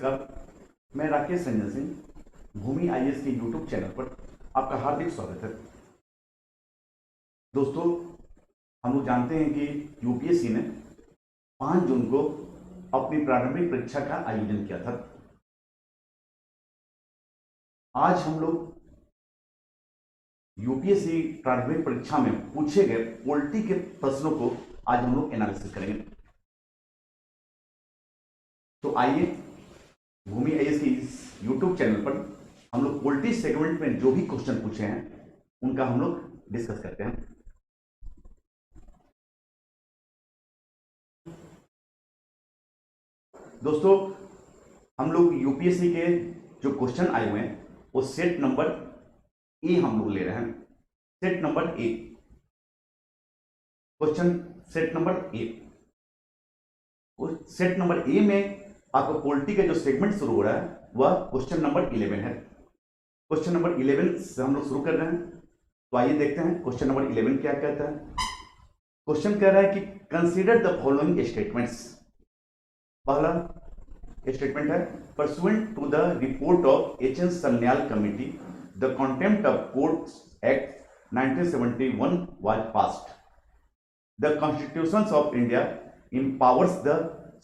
नमस्कार, मैं राकेश रंजन सिंह भूमि आईएएस के यूट्यूब चैनल पर आपका हार्दिक स्वागत है। दोस्तों, हम लोग जानते हैं कि यूपीएससी ने 5 जून को अपनी प्रारंभिक परीक्षा का आयोजन किया था। आज हम लोग यूपीएससी प्रारंभिक परीक्षा में पूछे गए पॉलिटी के प्रश्नों को आज हम लोग एनालिसिस करेंगे। तो आइए भूमि आईएएस के इस यूट्यूब चैनल पर हम लोग पॉलिटी सेगमेंट में जो भी क्वेश्चन पूछे हैं उनका हम लोग डिस्कस करते हैं। दोस्तों, हम लोग यूपीएससी के जो क्वेश्चन आए हुए हैं वो सेट नंबर ए हम लोग ले रहे हैं। Set number A, question set number A. Set number A में आपका पॉलिटी का जो सेगमेंट शुरू हो रहा है वह क्वेश्चन नंबर 11 है। क्वेश्चन नंबर 11 से हम लोग शुरू कर रहे हैं। तो आइए देखते हैं क्वेश्चन नंबर 11 क्या कहता है। क्वेश्चन कह रहा है कि कंसीडर द फॉलोइंग स्टेटमेंट्स। पहला स्टेटमेंट है, pursuant to the report of H N. Sanyal Committee the Contempt of Courts Act 1971 was passed. The constitutions of India empowers the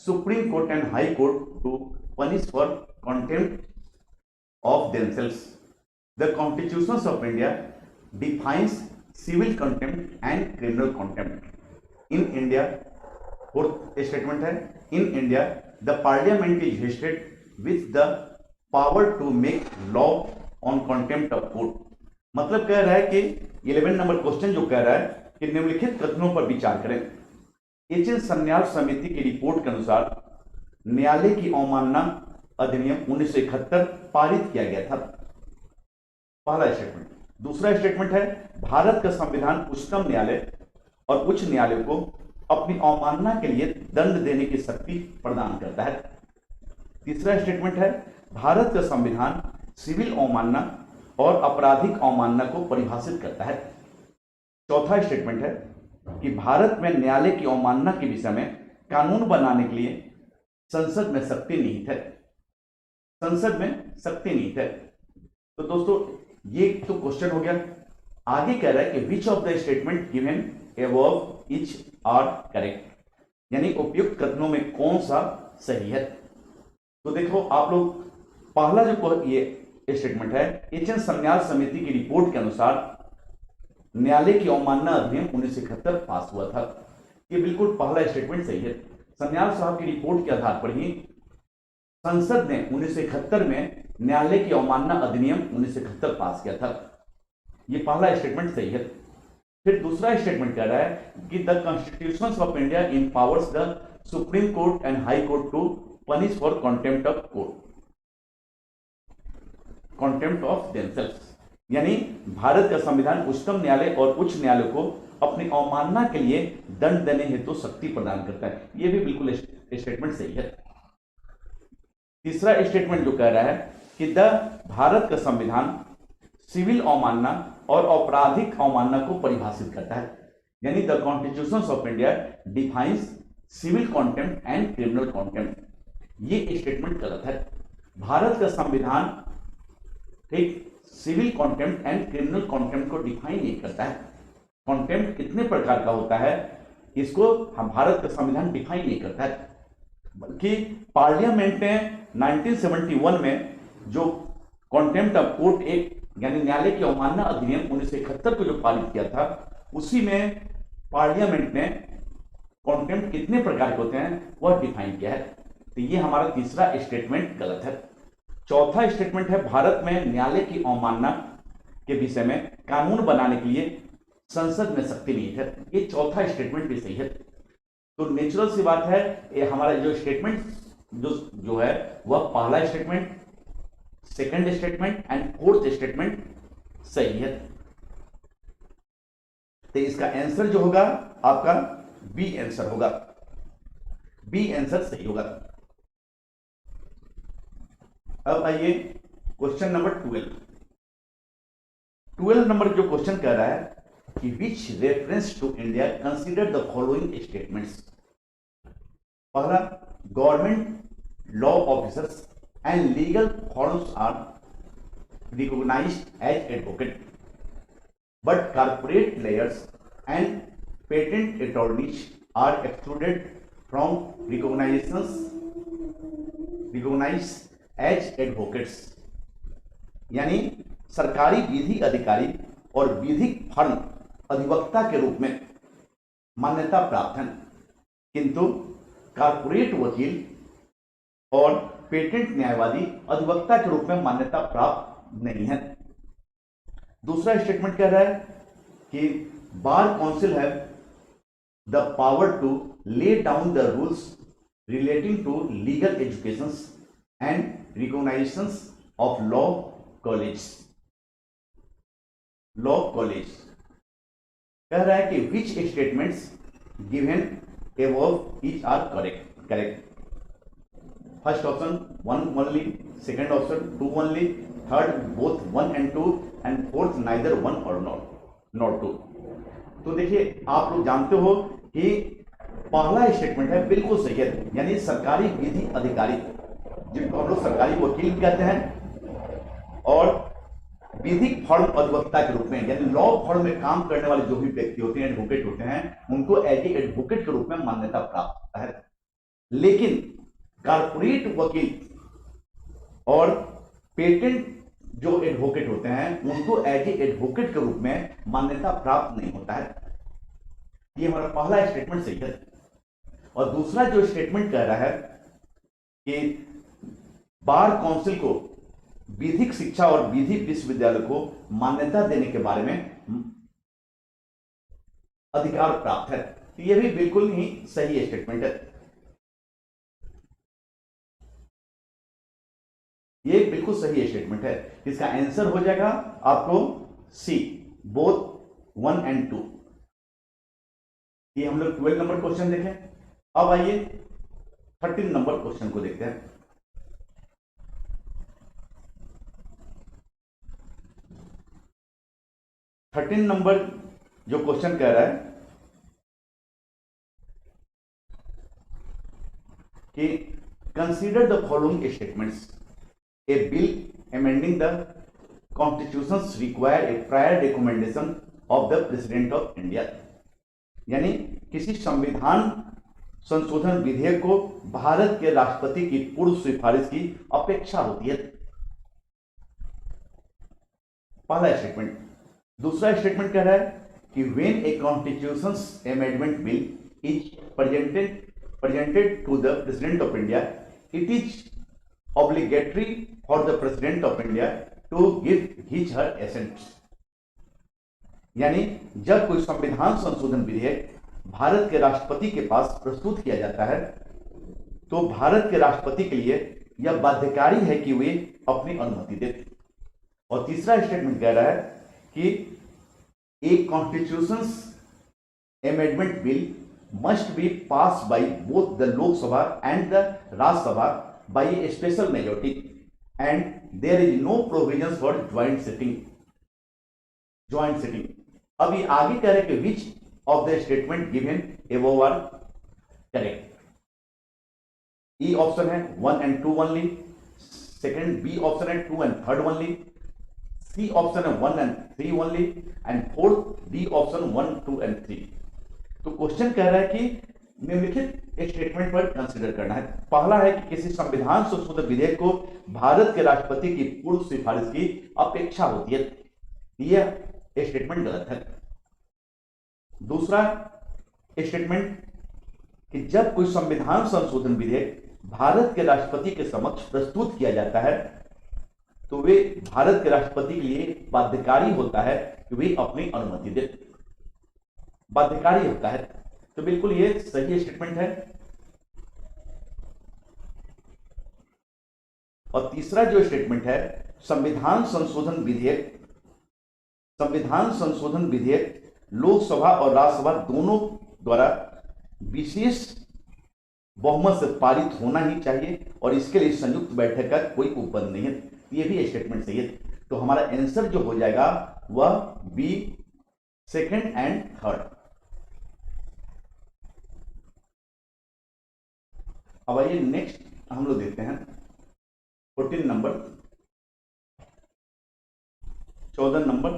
Supreme Court and High Court to punish for contempt of themselves. The constitutions of India defines civil contempt and criminal contempt. In India, fourth statement है, in India the parliament is vested with the power to make law on contempt of court. मतलब कह रहा है कि 11 number question जो कह रहा है कि निम्नलिखित कथनों पर विचार करें। एच.एन. सन्याल समिति की रिपोर्ट के अनुसार न्यायालय की अवमानना अधिनियम 1971 पारित किया गया था। पहला स्टेटमेंट। दूसरा स्टेटमेंट है, भारत का संविधान उच्चतम न्यायालय और उच्च न्यायालय को अपनी अवमानना के लिए दंड देने की शक्ति प्रदान करता है। तीसरा स्टेटमेंट है, भारत का संविधान सिविल अवमानना और आपराधिक अवमानना को परिभाषित करता है। चौथा स्टेटमेंट है कि भारत में न्यायालय की अवमानना के विषय में कानून बनाने के लिए संसद में शक्ति निहित है। संसद में शक्ति निहित है। तो दोस्तों, ये तो क्वेश्चन हो गया। आगे कह रहा है कि which of the statement given above each are correct, यानी उपयुक्त कथनों में कौन सा सही है। तो देखो आप लोग, पहला जो ये स्टेटमेंट है, एच.एन. सन्याल समिति की रिपोर्ट के अनुसार न्यायालय की अवमानना अधिनियम 1971 पास हुआ था। ये बिल्कुल पहला स्टेटमेंट सही है। सन्याल साहब की रिपोर्ट के आधार पर ही संसद ने 1971 में न्यायालय की अवमानना अधिनियम 1971 पास किया था। ये पहला स्टेटमेंट सही है। फिर दूसरा स्टेटमेंट कह रहा है कि the constitutions of India empowers the Supreme Court and High Court to punish for contempt of court, contempt of themselves, यानी भारत का संविधान उच्चतम न्यायालय और उच्च न्यायालय को अपनी अवमानना के लिए दंड देने हेतु शक्ति प्रदान करता है। यह भी बिल्कुल स्टेटमेंट सही है। तीसरा स्टेटमेंट जो कह रहा है कि द भारत का संविधान सिविल अवमानना और आपराधिक अवमानना को परिभाषित करता है, यानी the constitutions of India defines civil contempt and criminal contempt. ये स्टेटमेंट गलत है। भारत का संविधान ठीक civil contempt and criminal contempt को डिफाइन नहीं करता है। कॉन्टेम्प्ट कितने प्रकार का होता है इसको हम भारत का संविधान डिफाइन नहीं करता है, बल्कि पार्लियामेंट ने 1971 में जो कॉन्टेम्प्ट ऑफ कोर्ट एक्ट यानी न्यायालय की अवमानना अधिनियम 1971 को जो पारित किया था, उसी में पार्लियामेंट ने कॉन्टेम्प्ट कितने प्रकार के होते हैं वह डिफाइन किया है। तो ये हमारा तीसरा स्टेटमेंट गलत है। चौथा स्टेटमेंट है, भारत में न्यायालय की अवमानना के विषय में कानून बनाने के लिए संसद में शक्ति नहीं है। ये चौथा स्टेटमेंट भी सही है। तो नेचुरल सी बात है, ये हमारा जो स्टेटमेंट जो है वह पहला statement, second statement and fourth statement सही है। तो इसका आंसर जो होगा आपका बी आंसर होगा। बी आंसर सही होगा। अब आइए क्वेश्चन नंबर 12 नंबर जो क्वेश्चन कह रहा है कि which reference to India consider the following statements. पहला, government law officers and legal forms are recognized as advocate, but corporate lawyers and patent attorneys are excluded from recognized as advocates. यानी सरकारी विधि अधिकारी और विधिक फर्म अधिवक्ता के रूप में मान्यता प्राप्त हैं, किंतु कारपोरेट वकील और पेटेंट न्यायवादी अधिवक्ता के रूप में मान्यता प्राप्त नहीं है। दूसरा स्टेटमेंट कह रहा है कि bar council have the power to lay down the rules relating to legal education and recognition of law college. कह रहा है कि which statements given above each are correct. First option 1 only, second option 2 only, third both 1 and 2, and fourth neither 1 or not 2. तो देखिए आप लोग जानते हो कि पहला स्टेटमेंट है बिल्कुल सही है, यानी सरकारी विधि अधिकारी जिनको हम लोग सरकारी वकील कहते हैं और विधिक फर्म अधिवक्ता के रूप में यानी लॉ फर्म में काम करने वाले जो भी व्यक्ति होते हैं, एडवोकेट होते हैं, उनको एज एडवोकेट के रूप में मान्यता प्राप्त होता है। लेकिन कारपोरेट वकील और पेटेंट जो एडवोकेट होते हैं उनको एज एडवोकेट के रूप में मान्यता प्राप्त नहीं होता है। ये हमारा पहला स्टेटमेंट सही है। और दूसरा जो स्टेटमेंट कह रहा है कि बार काउंसिल को विधिक शिक्षा और विधि विश्वविद्यालय को मान्यता देने के बारे में अधिकार प्राप्त है, तो यह भी बिल्कुल ही सही स्टेटमेंट है। ये बिल्कुल सही स्टेटमेंट है। इसका आंसर हो जाएगा आपको सी, बोथ 1 and 2। ये हम लोग 12 नंबर क्वेश्चन देखें। अब आइए 13 नंबर क्वेश्चन को देखते हैं। 13 नंबर जो क्वेश्चन कह रहा है कि consider the following statements, A bill amending the constitution require a prior recommendation of the president of India. यानी किसी संविधान संशोधन विधेयक को भारत के राष्ट्रपति की पूर्व सिफारिश की अपेक्षा होती है। पहला स्टेटमेंट। दूसरा स्टेटमेंट कह रहा है कि when a constitution amendment bill is presented to the President of India, it is obligatory for the President of India to give his/her assent। यानी जब कोई संविधान संशोधन विधेयक भारत के राष्ट्रपति के पास प्रस्तुत किया जाता है तो भारत के राष्ट्रपति के लिए यह बाध्यकारी है कि वे अपनी अनुमति दें। और तीसरा स्टेटमेंट कह रहा है कि एक constitution amendment bill must be passed by both the Lok Sabha and the Raj Sabha by a special majority, and there is no provisions for joint sitting। अब ये आगे कह रहे कि which of the statement given above are correct। E option है 1 and 2 only, second B option है 2 and 3 only, C option है 1 and 3 only, and fourth D option 1, 2 and 3। तो क्वेश्चन कह रहा है कि निम्नलिखित स्टेटमेंट पर कंसीडर करना है। पहला है कि किसी संविधान संशोधन विधेयक को भारत के राष्ट्रपति की पूर्व सिफारिश की अपेक्षा होती है, यह स्टेटमेंट गलत है। दूसरा स्टेटमेंट कि जब कोई संविधान संशोधन विधेयक भारत के राष्ट्रपति के समक्ष प्रस्तुत किया जाता है तो वे भारत के राष्ट्रपति के लिए बाध्यकारी होता है कि वे अपनी अनुमति दे, बाध्यकारी होता है। तो बिल्कुल ये सही स्टेटमेंट है। और तीसरा जो स्टेटमेंट है संविधान संशोधन विधेयक लोकसभा और राज्यसभा दोनों द्वारा विशेष बहुमत से पारित होना ही चाहिए और इसके लिए संयुक्त बैठक का कोई उपबंध नहीं है। ये भी स्टेटमेंट सही है। तो हमारा आंसर जो हो जाएगा वह बी, सेकंड एंड थर्ड। अब आइए नेक्स्ट हम लोग देखते हैं 14 number, 14 number,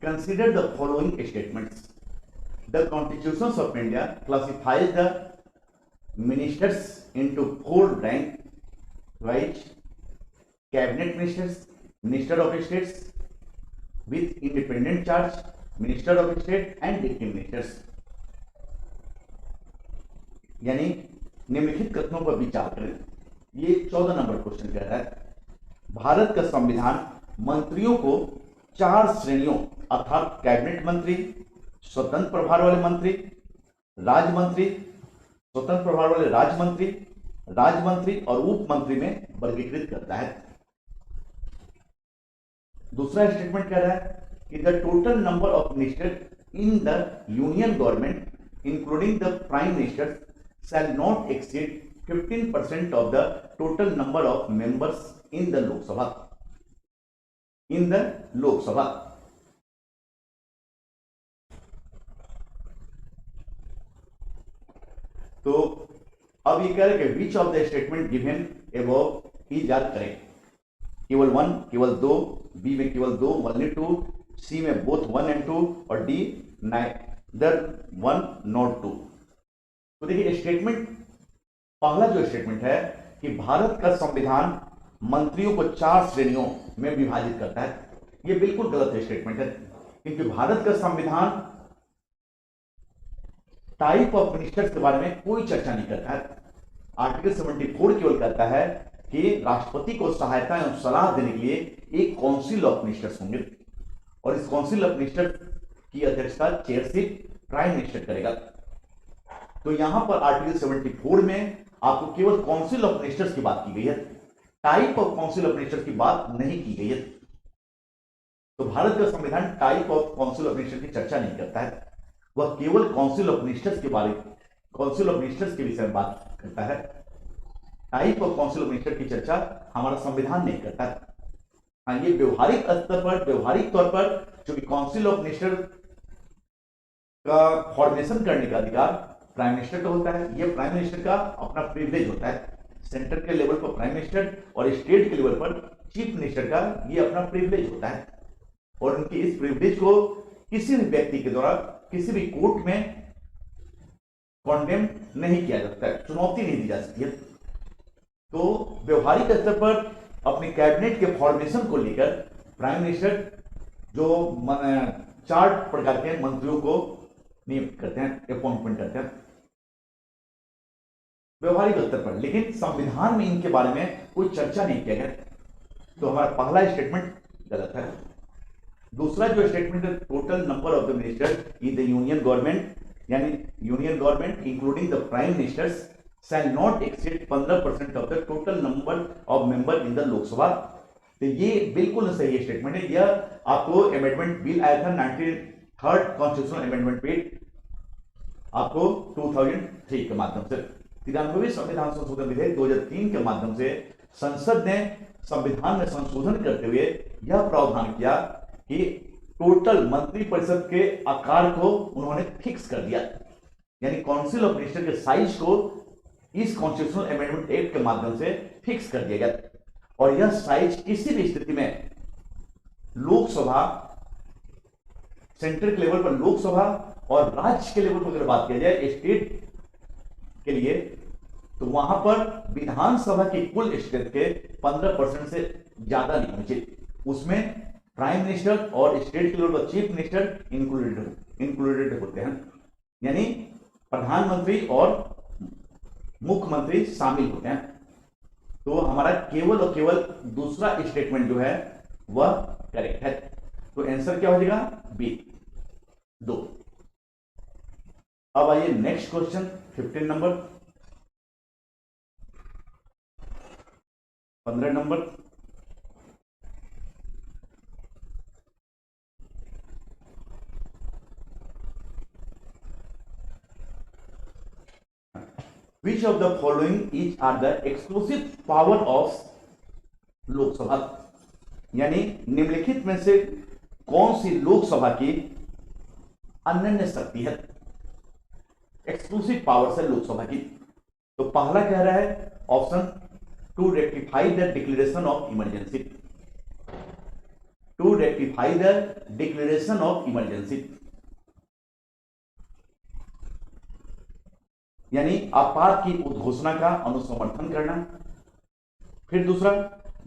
consider the following statements. The constitution of India classifies the ministers into 4 rank wise: cabinet ministers, minister of states with independent charge, minister of state and deputy ministers। यानी निम्नलिखित कथनों पर विचार करें। ये 14 नंबर क्वेश्चन कह रहा है भारत का संविधान मंत्रियों को 4 श्रेणियों अर्थात कैबिनेट मंत्री, स्वतंत्र प्रभार वाले मंत्री, राज्य मंत्री, स्वतंत्र प्रभार वाले राज्य मंत्री, राज्य मंत्री और उप मंत्री में वर्गीकृत करता है। दूसरा स्टेटमेंट कह रहा है कि the total number of minister in the union government including the prime minister shall not exceed 15% of the total number of members in the Lok Sabha. In the Lok Sabha तो अब ये कह रहे हैं कि which of the statement given above is are correct. केवल 1, केवल 2, B में केवल 2 ओनली 2, सी में बोथ 1 and 2 और डी नाइदर 1 नॉट 2। तो देखिए स्टेटमेंट, पहला जो स्टेटमेंट है कि भारत का संविधान मंत्रियों को 4 श्रेणियों में विभाजित करता है, यह बिल्कुल गलत स्टेटमेंट है, क्योंकि भारत का संविधान टाइप ऑफ मिनिस्टर्स के बारे में कोई चर्चा नहीं करता है। आर्टिकल 74 केवल कहता है कि राष्ट्रपति को सहायता एवं सलाह देने के लिए एक काउंसिल ऑफ मिनिस्टर्स होंगे और इस काउंसिल ऑफ मिनिस्टर की अध्यक्षता चेयरशिप प्राइम मिनिस्टर करेगा। तो यहां पर आर्टिकल 74 में आपको केवल काउंसिल ऑफ मिनिस्टर्स की बात की गई है, type of council of ministers की बात नहीं की गई है। तो भारत का संविधान type of council of minister की चर्चा नहीं करता है, वह केवल काउंसिल ऑफ मिनिस्टर्स के बारे, काउंसिल ऑफ मिनिस्टर्स के विषय में बात करता है। Type of council of minister की चर्चा हमारा संविधान नहीं करता है। हाँ, ये व्यवहारिक स्तर पर, व्यवहारिक तौर पर चूंकि काउंसिल ऑफ मिनिस्टर का फॉर्मेशन करने का अधिकार प्राइम मिनिस्टर का होता है, ये प्राइम मिनिस्टर का अपना प्रिविलेज होता है। सेंटर के लेवल पर प्राइम मिनिस्टर और स्टेट के लेवल पर चीफ मिनिस्टर का ये अपना प्रिविलेज होता है और उनकी इस प्रिविलेज को किसी भी व्यक्ति के द्वारा किसी भी कोर्ट में कॉन्डेम नहीं किया जा सकता है, चुनौती नहीं दी जा सकती है। तो व्यवहारिक स्तर पर अपने कैबिनेट के फॉर्मेशन को लेकर प्राइम मिनिस्टर जो 4 प्रकार के मंत्रियों को नियुक्त करते हैं, अपॉइंटमेंट करते हैं व्यवहारिक स्तर पर, लेकिन संविधान में इनके बारे में कोई चर्चा नहीं किया गया। तो हमारा पहला स्टेटमेंट गलत है। दूसरा जो स्टेटमेंट है, total number of the minister in the union government, यानी union government including the prime ministers shall not exceed 15% of the total number of member in the Lok Sabha. तो ये बिल्कुल सही स्टेटमेंट है। यह आपको अमेंडमेंट बिल आया था 93rd कॉन्स्टिट्यूशनल अमेंडमेंट बिल आपको 2003 के माध्यम से, 93वें संविधान संशोधन विधेयक 2003 के माध्यम से संसद ने संविधान में संशोधन करते हुए यह प्रावधान किया कि टोटल मंत्री परिषद के आकार को उन्होंने फिक्स कर दिया, यानी काउंसिल ऑफ मिनिस्टर के साइज को इस कॉन्स्टिट्यूशनल अमेंडमेंट एक्ट के माध्यम से फिक्स कर दिया गया और यह साइज किसी भी स्थिति में लोकसभा, सेंटर के लेवल पर लोकसभा और राज्य के लेवल पर अगर बात किया जाए स्टेट के लिए, तो वहां पर विधानसभा की कुल स्ट्रेंथ के 15% से ज्यादा नहीं होनी चाहिए। उसमें प्राइम मिनिस्टर और स्टेट के लेवल पर चीफ मिनिस्टर इंक्लूडेड होते हैं, यानी प्रधानमंत्री और मुख्यमंत्री शामिल होते हैं। तो हमारा केवल और केवल दूसरा स्टेटमेंट जो है वह करेक्ट है। तो आंसर क्या हो जाएगा? बी 2। अब आइए next question 15 number, 15 number, Which of the following each are the exclusive power of Lok Sabha, यानी निम्नलिखित में से कौन सी लोकसभा की अनन्य शक्ति है, एक्सक्लूसिव पावर्स है लोकसभा की। तो पहला कह रहा है option to rectify the declaration of emergency, to rectify the declaration of emergency, यानी आपात की उद्घोषणा का अनुसमर्थन करना। फिर दूसरा,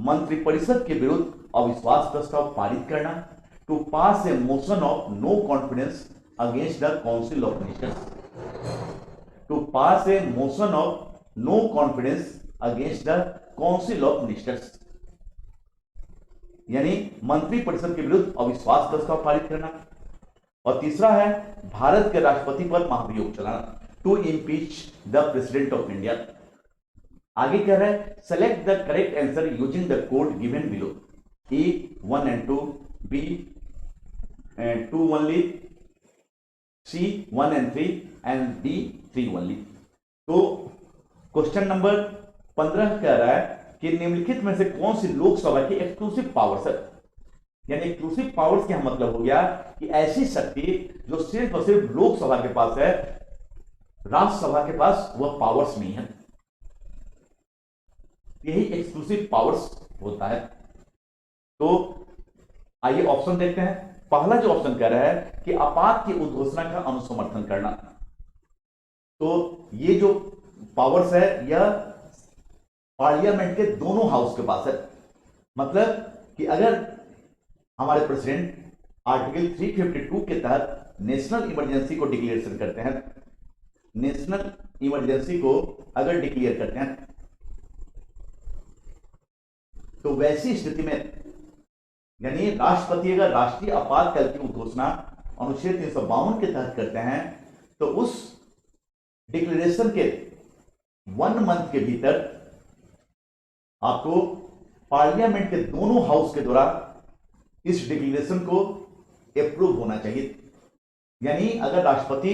मंत्रिपरिषद के विरुद्ध अविश्वास प्रस्ताव पारित करना, to pass a motion of no confidence against the council of ministers, to pass a motion of no confidence against the council of ministers, यानी मंत्रिपरिषद के विरुद्ध अविश्वास प्रस्ताव पारित करना। और तीसरा है भारत के राष्ट्रपति पर महाभियोग चलाना, to impeach the president of India. आगे कह रहा है select the correct answer using the code given below, A 1 and 2, B 2 only, C 1 and 3 and D 3 only। तो क्वेश्चन नंबर 15 कह रहा है कि निम्नलिखित में से कौन सी लोकसभा की एक्सक्लूसिव पावर्स है, यानी एक्सक्लूसिव पावर्स का मतलब हो गया कि ऐसी शक्ति जो सिर्फ और सिर्फ लोकसभा के पास है, राज्यसभा के पास वह पावर्स नहीं है, यही एक्सक्लूसिव पावर्स होता है। तो आइए ऑप्शन देखते हैं। पहला जो ऑप्शन कह रहा है कि आपात की उद्घोषणा का अनुसमर्थन करना, तो ये जो पावर्स है यह पार्लियामेंट के दोनों हाउस के पास है। मतलब कि अगर हमारे प्रेसिडेंट आर्टिकल 352 के तहत नेशनल इमरजेंसी को डिक्लेरेशन करते हैं, नेशनल इमरजेंसी को अगर डिक्लेयर करते हैं, तो वैसी स्थिति में यानी राष्ट्रपति अगर राष्ट्रीय आपातकाल की घोषणा अनुच्छेद 352 के तहत करते हैं, तो उस डिक्लेरेशन के 1 मंथ के भीतर आपको पार्लियामेंट के दोनों हाउस के द्वारा इस डिक्लेरेशन को अप्रूव होना चाहिए। यानी अगर राष्ट्रपति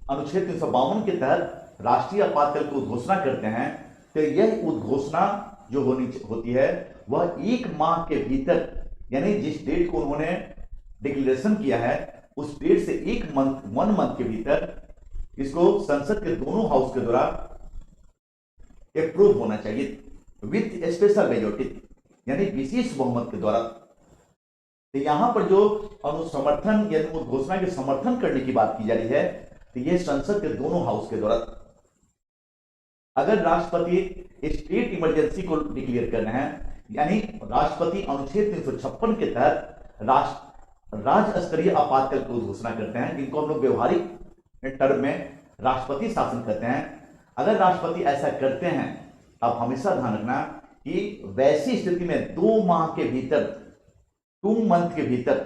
अनुच्छेद 352 के तहत राष्ट्रीय आपातकाल की घोषणा करते हैं, तो यह उद्घोषणा जो होती है वह 1 माह के भीतर, यानी जिस डेट को उन्होंने डिक्लेरेशन किया है उस डेट से 1 मंथ के भीतर इसको संसद के दोनों हाउस के द्वारा अप्रूव होना चाहिए विथ स्पेशल मेजॉरिटी, यानी विशेष बहुमत के द्वारा। तो यहां पर जो अनुसमर्थन यानी उद्घोषणा के समर्थन करने की बात की जा रही है, तो यह संसद के दोनों हाउस के द्वारा। अगर राष्ट्रपति स्टेट इमरजेंसी को डिक्लेयर कर रहे हैं, यानी राष्ट्रपति अनुच्छेद 356 के तहत राज्य स्तरीय आपातकाल की घोषणा करते हैं, जिनको हम लोग व्यवहारिक टर्म में राष्ट्रपति शासन कहते हैं। अगर राष्ट्रपति ऐसा करते हैं, अब हमेशा ध्यान रखना कि वैसी स्थिति में 2 माह के भीतर, 2 मंथ के भीतर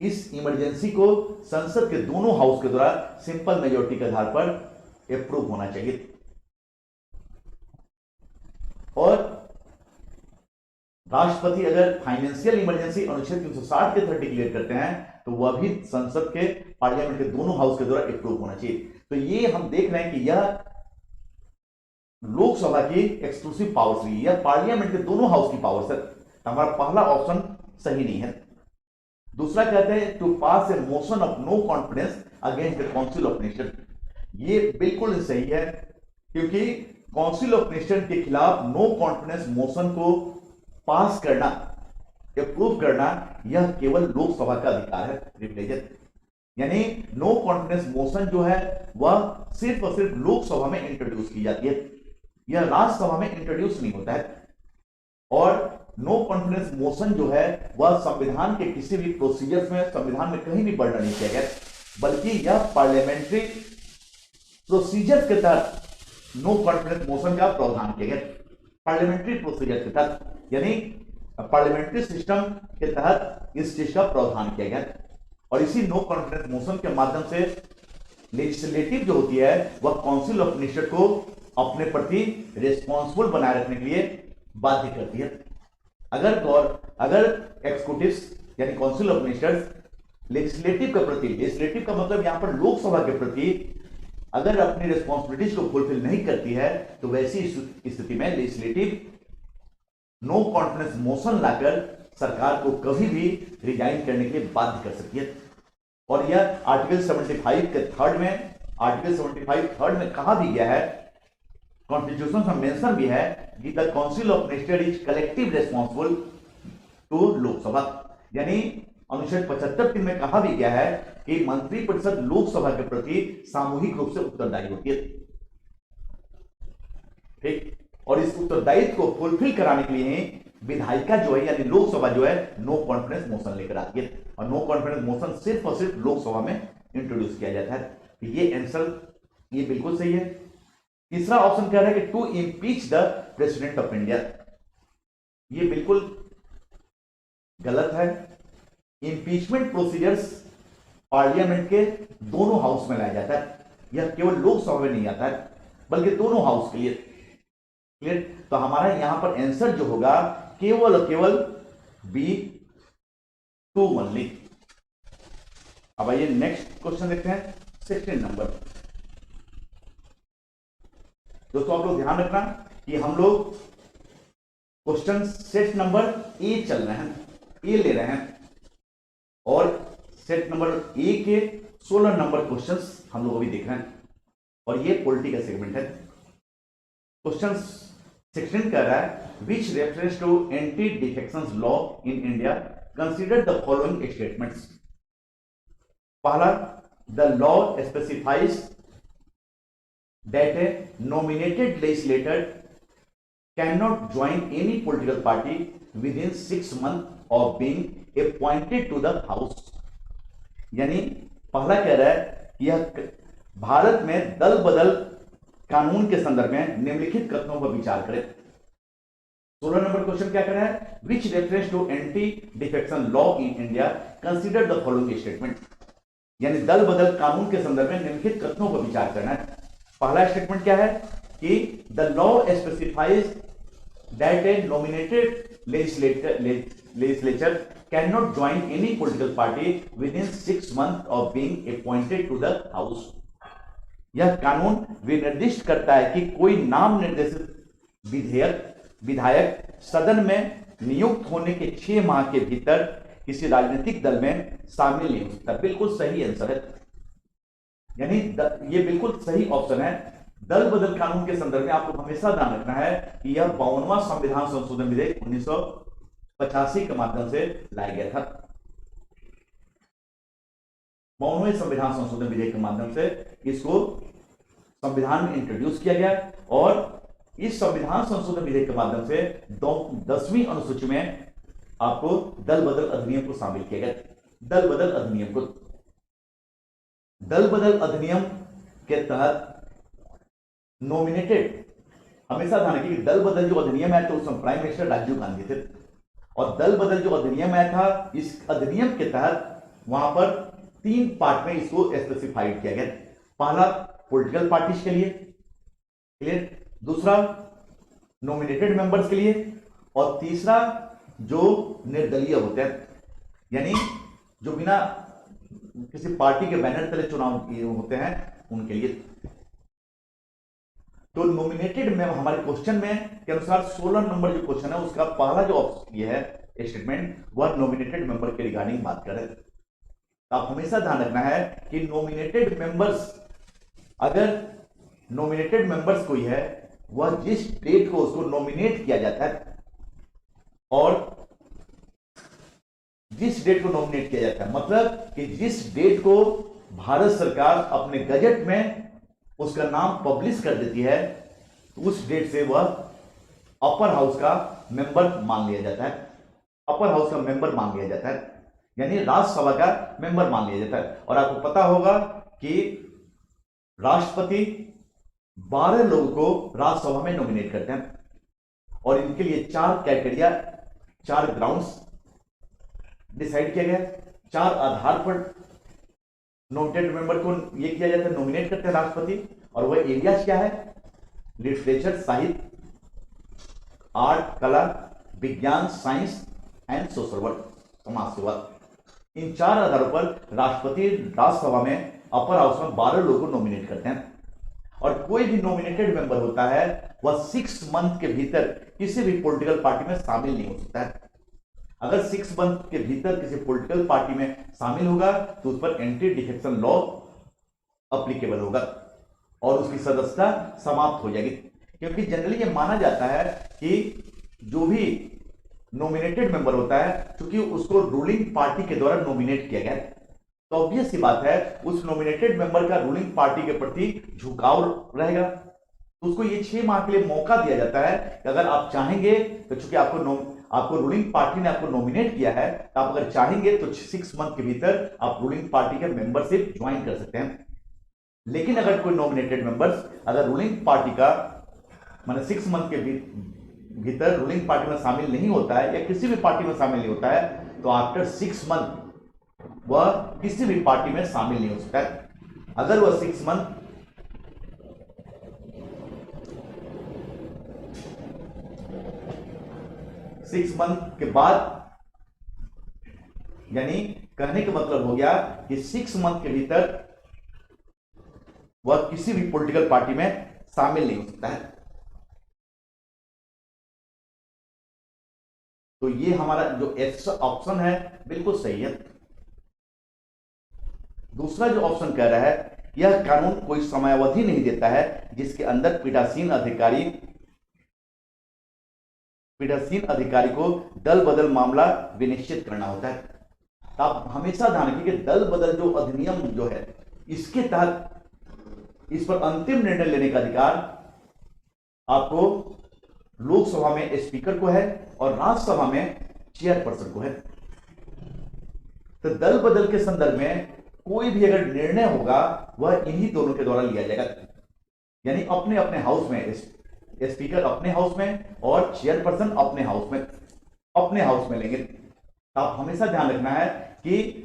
इस इमरजेंसी को संसद के दोनों हाउस के द्वारा सिंपल मेजॉरिटी के आधार पर अप्रूव होना चाहिए। और राष्ट्रपति अगर फाइनेंशियल इमरजेंसी अनुच्छेद 360 के तहत डिक्लेयर करते हैं, तो वह भी संसद के पार्लियामेंट के दोनों हाउस के द्वारा अप्रूव होना चाहिए। तो ये हम देख रहे हैं कि यह लोकसभा की एक्सक्लूसिव पावर्स रही, यह पार्लियामेंट के दोनों हाउस की पावर्स है। हमारा पहला ऑप्शन सही नहीं है। दूसरा कहते हैं to pass a motion of no confidence against the council of minister, ये बिल्कुल सही है, क्योंकि काउंसिल ऑफ मिनिस्टर के खिलाफ नो कॉन्फिडेंस मोशन को पास करना, अप्रूव करना, यह केवल लोकसभा का अधिकार है, प्रिविलेज। यानी नो कॉन्फिडेंस मोशन जो है वह सिर्फ और सिर्फ लोकसभा में इंट्रोड्यूस की जाती है, यह राज्यसभा में इंट्रोड्यूस नहीं होता है। और नो कॉन्फिडेंस मोशन जो है वह संविधान के किसी भी प्रोसीजर्स में, संविधान में कहीं भी वर्णन नहीं किया गया, बल्कि यह पार्लियामेंट्री प्रोसीजर के तहत नो कॉन्फिडेंस मोशन का प्रावधान किया गया। पार्लियामेंट्री प्रोसीजर के तहत, यानी पार्लियामेंट्री सिस्टम के तहत इस चीज का प्रावधान किया गया। और इसी नो कॉन्फिडेंस मोशन के माध्यम से लेजिस्लेटिव जो होती है वह काउंसिल ऑफ मिनिस्टर को अपने प्रति रिस्पॉन्सिबल बनाए रखने के लिए बाध्य करती है। अगर एक्सिक्यूटिव यानी काउंसिल ऑफ मिनिस्टर्स लेजिस्लेटिव के प्रति, लेजिस्लेटिव का मतलब यहां पर लोकसभा के प्रति अगर अपनी रिस्पॉन्सिबिलिटीज को फुलफिल नहीं करती है, तो वैसी स्थिति में लेजिस्लेटिव नो कॉन्फिडेंस मोशन लाकर सरकार को कभी भी रिजाइन करने के लिए बाध्य कर सकती है। और यह आर्टिकल 75 के थर्ड में, आर्टिकल 75 थर्ड में कहा भी गया है कॉन्स्टिट्यूशन में मेंशन भी है कि the council of minister is collective responsible to Lok Sabha, यानी अनुच्छेद 75 में कहा भी गया है कि मंत्रिपरिषद लोकसभा के प्रति सामूहिक रूप से उत्तरदायी होती है। ठीक, और इस उत्तरदायित्व को फुलफिल कराने के लिए विधायिका जो है यानी लोकसभा जो है नो कॉन्फिडेंस मोशन लेकर आती है, और नो कॉन्फिडेंस मोशन सिर्फ और सिर्फ लोकसभा में इंट्रोड्यूस किया जाता है। तो ये आंसर ये बिल्कुल सही है। तीसरा ऑप्शन कह रहा है कि to impeach the president of India, ये बिल्कुल गलत है। इंपीचमेंट प्रोसीजर्स पार्लियामेंट के दोनों हाउस में लाया जाता है, यह केवल लोकसभा में नहीं आता है बल्कि दोनों हाउस के लिए। क्लियर? तो हमारा यहां पर आंसर जो होगा केवल और केवल B2 ओनली। अब आइए नेक्स्ट क्वेश्चन देखते हैं 16 नंबर। दोस्तों आप लोग ध्यान रखना कि हम लोग क्वेश्चन सेट नंबर ए चल रहे हैं, ए ले रहे हैं, और सेट नंबर ए के 16 नंबर क्वेश्चंस हम लोग अभी देख रहे हैं, और ये पॉलिटी का सेगमेंट है। क्वेश्चन 16 कह रहा है which reference to anti defection law in India consider the following statements. पहला, the law specifies that a nominated legislator cannot join any political party within 6 months of being appointed to the house, यानी पहला कह रहा है यह भारत में दल बदल कानून के संदर्भ में निम्नलिखित कथनों पर विचार करें। 16 नंबर क्वेश्चन क्या कर रहा है, which reference to anti defection law in India consider the following statement, यानी दल बदल कानून के संदर्भ में निम्नलिखित कथनों पर विचार करना है। पहला स्टेटमेंट क्या है कि the law specifies that a nominated legislature can not join any political party within 6 months of being appointed to the house. यह कानून विनिर्दिष्ट करता है कि कोई नाम निर्देशित विधायक सदन में नियुक्त होने के 6 माह के भीतर किसी राजनीतिक दल में शामिल नहीं हो सकता। बिल्कुल सही आंसर है, यानी ये बिल्कुल सही ऑप्शन है। दल बदल कानून के संदर्भ में आपको हमेशा ध्यान रखना है कि यह 52वां संविधान संशोधन विधेयक 1985 के माध्यम से लाया गया था। 52वें संविधान संशोधन विधेयक के माध्यम से इसको संविधान में इंट्रोड्यूस किया गया, और इस संविधान संशोधन विधेयक के माध्यम से 10वीं अनुसूची में आपको दल बदल अधिनियम को शामिल किया गया। दल बदल अधिनियम को, दल बदल अधिनियम के तहत नॉमिनेटेड, हमेशा ध्यान रखिए कि दल बदल जो अधिनियम आया था उसमें प्राइम मिनिस्टर राजीव गांधी थे, और दल बदल जो अधिनियम आया था इस अधिनियम के तहत वहां पर 3 पार्ट में इसको स्पेसिफाइड किया गया। पहला पॉलिटिकल पार्टीज के लिए, क्लियर, दूसरा नॉमिनेटेड मेंबर्स के लिए, और तीसरा जो निर्दलीय होते हैं, यानी जो बिना किसी पार्टी के बैनर तले चुनाव होते हैं उनके लिए। तो नॉमिनेटेड में हमारे क्वेश्चन में के अनुसार 16 नंबर जो क्वेश्चन है उसका पहला जो ये है स्टेटमेंट वह नॉमिनेटेड मेंबर के रिगार्डिंग बात कर रहे हैं। तो आप हमेशा ध्यान रखना है कि नॉमिनेटेड मेंबर्स, अगर नॉमिनेटेड मेंबर्स कोई है वह जिस डेट को उसको नॉमिनेट किया जाता है, और जिस डेट को नॉमिनेट किया जाता है मतलब कि जिस डेट को भारत सरकार अपने गजट में उसका नाम पब्लिश कर देती है, तो उस डेट से वह अपर हाउस का मेंबर मान लिया जाता है। अपर हाउस का मेंबर मान लिया जाता है, यानी राज्यसभा का मेंबर मान लिया जाता है। और आपको पता होगा कि राष्ट्रपति 12 लोगों को राज्यसभा में नॉमिनेट करते हैं, और इनके लिए 4 क्राइटेरिया, 4 ग्राउंड्स डिसाइड किया गया। 4 आधार पर नॉमिनेटेड मेंबर को ये किया जाता है, नॉमिनेट करते हैं राष्ट्रपति, और वह एरियाज क्या है, लिटरेचर, साहित्य, आर्ट, कला, विज्ञान, साइंस एंड सोशल वर्क, समाज सेवा। इन 4 आधारों पर राष्ट्रपति राज्यसभा में अपर हाउस में 12 लोगों को नॉमिनेट करते हैं, और कोई भी नॉमिनेटेड मेंबर होता है वह 6 मंथ के भीतर किसी भी पॉलिटिकल पार्टी में शामिल नहीं हो सकता है। अगर 6 मंथ के भीतर किसी पॉलिटिकल पार्टी में शामिल होगा तो उस पर एंटी डिफेक्शन लॉ अप्लीकेबल होगा और उसकी सदस्यता समाप्त हो जाएगी। क्योंकि जनरली ये माना जाता है कि जो भी नॉमिनेटेड मेंबर होता है, क्योंकि उसको रूलिंग पार्टी के द्वारा नॉमिनेट किया गया है, तो ऑब्वियस सी बात है उस नॉमिनेटेड मेंबर का रूलिंग पार्टी के प्रति झुकाव रहेगा। तो उसको ये 6 माह के लिए मौका दिया जाता है कि अगर आप चाहेंगे तो, चूंकि आपको रूलिंग पार्टी ने आपको नॉमिनेट किया है, तो आप अगर चाहेंगे तो 6 मंथ के भीतर आप रूलिंग पार्टी के मेंबरशिप ज्वाइन कर सकते हैं। लेकिन अगर कोई नॉमिनेटेड मेंबर्स अगर रूलिंग पार्टी का माने 6 मंथ के भीतर रूलिंग पार्टी में शामिल नहीं होता है या किसी भी पार्टी में शामिल नहीं होता है, तो आफ्टर 6 मंथ वह किसी भी पार्टी में शामिल नहीं हो सकता है। अगर वह 6 मंथ के बाद, यानी कहने का मतलब हो गया कि 6 मंथ के भीतर वह किसी भी पॉलिटिकल पार्टी में शामिल नहीं हो सकता है। तो ये हमारा जो एक्स्ट्रा ऑप्शन है बिल्कुल सही है। दूसरा जो ऑप्शन कह रहा है, यह कानून कोई समयावधि नहीं देता है जिसके अंदर पीठासीन अधिकारी को दल बदल मामला विनिश्चित करना होता है। तो आप हमेशा ध्यान रखिए कि दल बदल जो अधिनियम जो है, इसके तहत इस पर अंतिम निर्णय लेने का अधिकार आपको लोकसभा में स्पीकर को है और राज्यसभा में चेयरपर्सन को है। तो दल बदल के संदर्भ में कोई भी अगर निर्णय होगा वह इन्हीं दोनों के द्वारा लिया जाएगा, यानी अपने अपने हाउस में, स्पीकर अपने हाउस में और चेयरपर्सन अपने हाउस में लेंगे। तो आप हमेशा ध्यान रखना है कि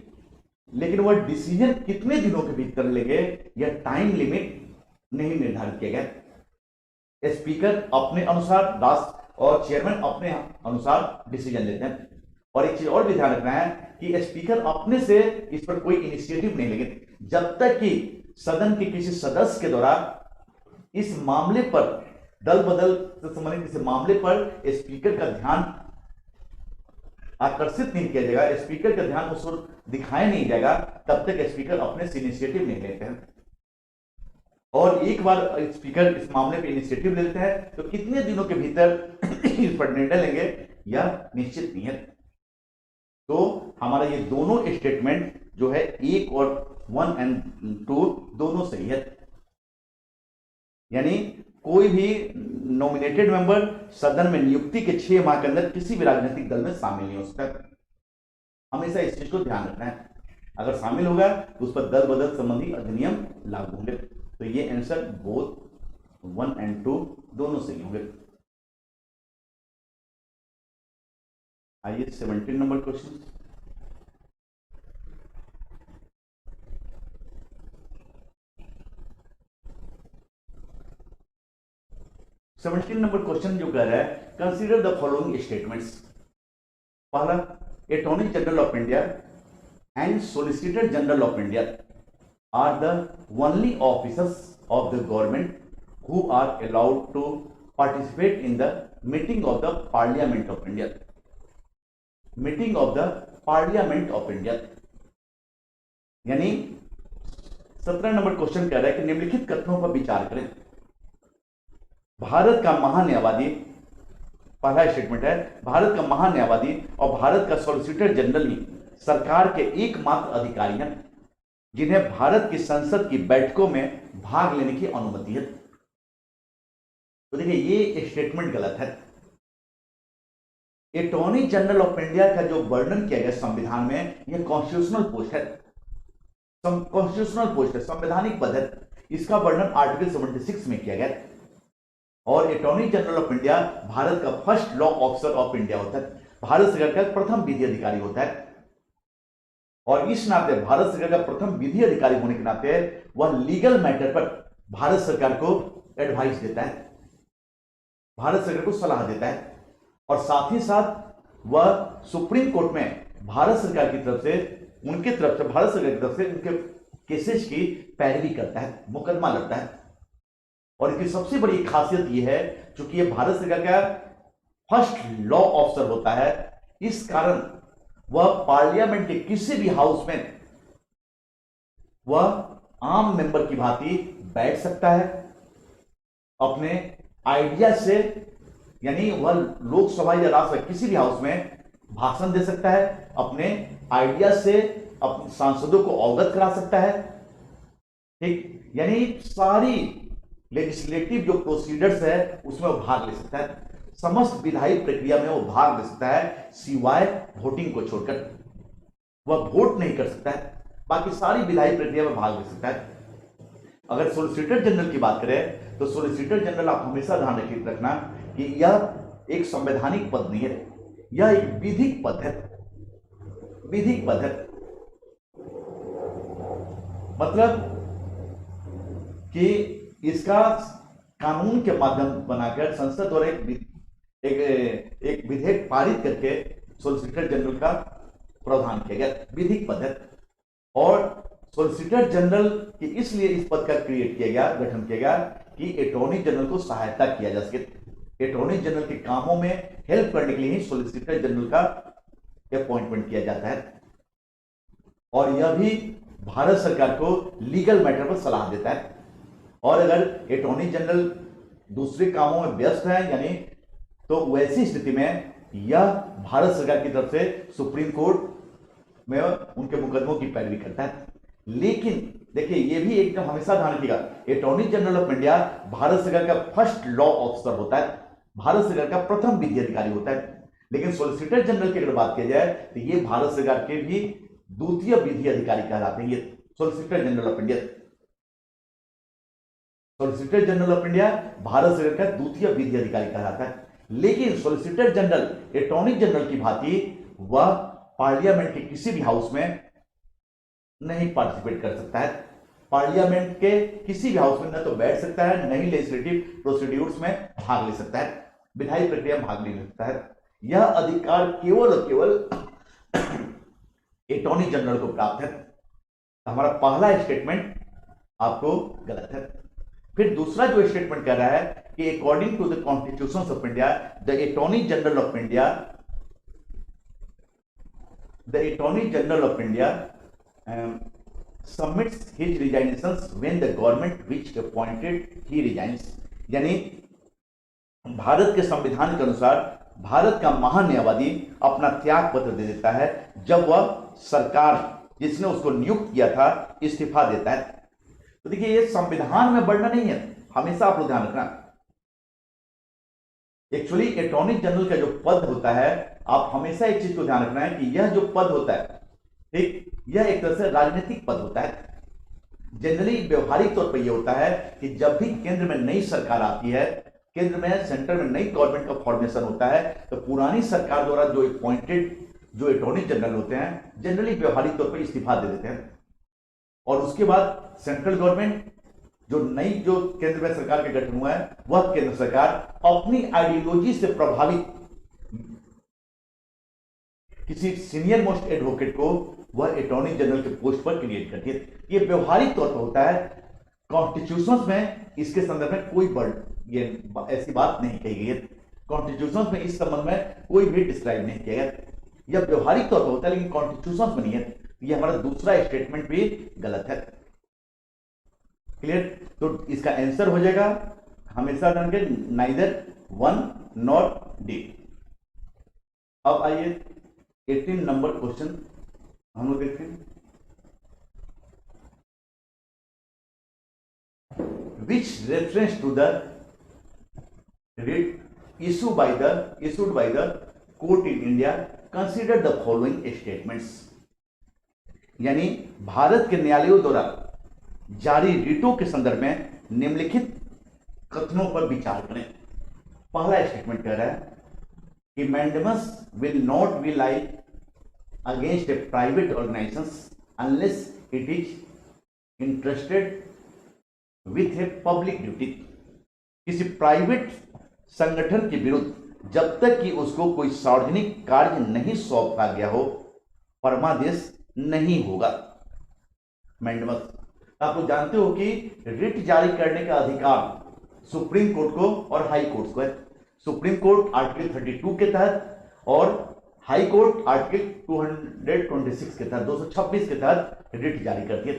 लेकिन वह डिसीजन कितने दिनों के भीतर लेंगे यह टाइम लिमिट नहीं निर्धारित किया गया। स्पीकर अपने अनुसार और चेयरमैन अपने अनुसार डिसीजन लेते हैं। और एक चीज और भी ध्यान रखना है कि स्पीकर अपने से इस पर कोई इनिशिएटिव नहीं लेंगे जब तक कि सदन के किसी सदस्य के द्वारा इस मामले पर, दल बदल से संबंधित इस मामले पर स्पीकर का ध्यान आकर्षित नहीं किया जाएगा, स्पीकर का ध्यान उस ओर दिखाया नहीं जाएगा, तब तक स्पीकर अपने से इनिशिएटिव नहीं लेते हैं। और एक बार स्पीकर इस मामले पे इनिशिएटिव लेते हैं तो कितने दिनों के भीतर इस पर निर्णय लेंगे यह निश्चित नहीं है। तो हमारा ये दोनों स्टेटमेंट जो है 1 और 1 एंड 2 दोनों सही है। यानी कोई भी नॉमिनेटेड मेंबर सदन में नियुक्ति के 6 माह के अंदर किसी भी राजनीतिक दल में शामिल नहीं हो सकता। हमेशा इस चीज को ध्यान रखना है, अगर शामिल होगा तो उस पर दल बदल संबंधी अधिनियम लागू होंगे। तो ये आंसर बोथ 1 एंड 2 दोनों सही होंगे। आइए 17 नंबर क्वेश्चन। नंबर क्वेश्चन जो कह रहा है, कंसीडर द फॉलोइंग स्टेटमेंट्स। पहला, attorney general of India and solicitor general of India are the only officers of the government who are allowed to participate in the meeting of the Parliament of India. Meeting of the Parliament of India. यानी 17 number question कह रहा है कि निम्नलिखित कथनों पर विचार करें। भारत का महान्यायवादी, पहला स्टेटमेंट है, भारत का महान्यायवादी और भारत का सॉलिसिटर जनरल ही सरकार के एकमात्र अधिकारी हैं जिन्हें भारत की संसद की बैठकों में भाग लेने की अनुमति है। तो देखिए ये स्टेटमेंट गलत है। अटॉर्नी जनरल ऑफ इंडिया का जो वर्णन किया गया संविधान में, यह कॉन्स्टिट्यूशनल पोस्ट है, संवैधानिक पद है। इसका वर्णन आर्टिकल 76 में किया गया। और attorney general of India Bharat का first law officer of India होता है, भारत सरकार का प्रथम विधि अधिकारी होता है। और इस नाते भारत सरकार का प्रथम विधि अधिकारी होने के नाते वह लीगल मैटर पर भारत सरकार को एडवाइस देता है, भारत सरकार को सलाह देता है। और साथ ही साथ वह सुप्रीम कोर्ट में भारत सरकार की तरफ से, भारत सरकार की तरफ से उनके केसेस की पैरवी करता है, मुकदमा लड़ता है। और इसकी सबसे बड़ी खासियत यह है, चूंकि यह भारत सरकार का फर्स्ट लॉ ऑफिसर होता है, इस कारण वह पार्लियामेंट के किसी भी हाउस में वह आम मेंबर की भांति बैठ सकता है, अपने आइडिया से, यानी वह लोकसभा या राज्यसभा किसी भी हाउस में भाषण दे सकता है, अपने आइडिया से अपने सांसदों को अवगत करा सकता है। ठीक, यानी सारी लेजिस्लेटिव जो प्रोसीडर्स है उसमें वो भाग ले सकता है, समस्त विधायी प्रक्रिया में वो भाग ले सकता है, सिवाय वोटिंग को छोड़कर। वह वोट नहीं कर सकता है, बाकी सारी विधायी प्रक्रिया में भाग ले सकता है। अगर सॉलिसिटर जनरल की बात करें तो सॉलिसिटर जनरल, आप हमेशा ध्यान रखना कि यह एक संवैधानिक पद नहीं है, यह एक विधिक पद है। विधिक पद है मतलब कि इसका कानून के माध्यम बनाकर संसद द्वारा एक विधेयक पारित करके सॉलिसिटर जनरल का प्रावधान किया गया, विधिक पद है। और सॉलिसिटर जनरल की इसलिए इस पद का क्रिएट किया गया, गठन किया गया कि अटॉर्नी जनरल को सहायता किया जा सके। अटॉर्नी जनरल के कामों में हेल्प करने के लिए ही सॉलिसिटर जनरल का अपॉइंटमेंट किया जाता है, और यह भी भारत सरकार को लीगल मैटर पर सलाह देता है। और अगर अटॉर्नी जनरल दूसरे कामों में व्यस्त है, यानी तो वैसी स्थिति में यह भारत सरकार की तरफ से सुप्रीम कोर्ट में उनके मुकदमों की पैरवी करता है। लेकिन देखिए, यह भी एकदम हमेशा ध्यान रखिएगा, attorney general of India Bharat सरकार का फर्स्ट लॉ ऑफिसर होता है, भारत सरकार का प्रथम विधि अधिकारी होता है। लेकिन सॉलिसिटर जनरल की अगर बात की जाए तो ये भारत सरकार के भी द्वितीय विधि अधिकारी कहलाते हैं, ये solicitor general of India. Solicitor general of India Bharat सरकार का द्वितीय विधि अधिकारी कहलाता है। लेकिन सॉलिसिटर जनरल अटॉर्नी जनरल की भांति वह पार्लियामेंट के किसी भी हाउस में नहीं पार्टिसिपेट कर सकता है। पार्लियामेंट के किसी भी हाउस में न तो बैठ सकता है, न ही लेजिस्लेटिव प्रोसीड्यूर्स में भाग ले सकता है, विधायी प्रक्रिया में भाग ले सकता है। यह अधिकार केवल और केवल अटॉर्नी जनरल को प्राप्त है। हमारा पहला स्टेटमेंट आपको गलत है। फिर दूसरा जो स्टेटमेंट कह रहा है कि according to the constitution of India the attorney general of India submits his resignations when the government which appointed he resigns। यानी भारत के संविधान के अनुसार भारत का महान्यायवादी अपना त्याग पत्र दे देता है जब वह सरकार जिसने उसको नियुक्त किया था इस्तीफा देता है। तो देखिए, ये संविधान में वर्णन नहीं है, हमेशा आप लोग ध्यान रखना। एक्चुअली अटॉर्नी जनरल का जो पद होता है, आप हमेशा एक चीज को ध्यान रखना है कि यह जो पद होता है, ठीक, यह एक तरह से राजनीतिक पद होता है। जनरली व्यवहारिक तौर पर यह होता है कि जब भी केंद्र में नई सरकार आती है, केंद्र में सेंटर में नई गवर्नमेंट का फॉर्मेशन होता है, तो पुरानी सरकार द्वारा जो अपॉइंटेड जो अटॉर्नी जनरल होते हैं जनरली व्यवहारिक तौर पर इस्तीफा दे देते हैं, और उसके बाद सेंट्रल गवर्नमेंट जो नई जो केंद्र में सरकार का गठन हुआ है, वह केंद्र सरकार अपनी आइडियोलॉजी से प्रभावित किसी सीनियर मोस्ट एडवोकेट को वह अटॉर्नी जनरल के पोस्ट पर क्रिएट करती है। यह व्यवहारिक तौर पर होता है। कॉन्स्टिट्यूशन में इसके संदर्भ में कोई ये ऐसी बात नहीं कही गई है। कॉन्स्टिट्यूशन में इस संबंध में कोई भी डिस्क्राइब नहीं किया गया। यह व्यवहारिक तौर पर होता है, लेकिन कॉन्स्टिट्यूशन में नहीं है। यह हमारा दूसरा स्टेटमेंट भी गलत है। क्लियर? तो इसका आंसर हो जाएगा हमेशा ध्यान के नाइदर 1 नॉट डी। अब आइए 18 नंबर क्वेश्चन हम लोग देखते हैं। Which reference to the writ issued by the court in India consider the following statements। यानी भारत के न्यायालयों द्वारा जारी रिटों के संदर्भ में निम्नलिखित कथनों पर विचार करें। पहला स्टेटमेंट कह रहा है कि mandamus will not be lie against a private organisation unless it is interested with a public duty. किसी प्राइवेट संगठन के विरुद्ध जब तक कि उसको कोई सार्वजनिक कार्य नहीं सौंपा गया हो, परमादेश नहीं होगा। मैंडेमस, आप लोग जानते हो कि रिट जारी करने का अधिकार सुप्रीम कोर्ट को और हाई कोर्ट को है। सुप्रीम कोर्ट आर्टिकल 32 के तहत और हाई कोर्ट आर्टिकल 226 के तहत 226 के तहत रिट जारी करती है।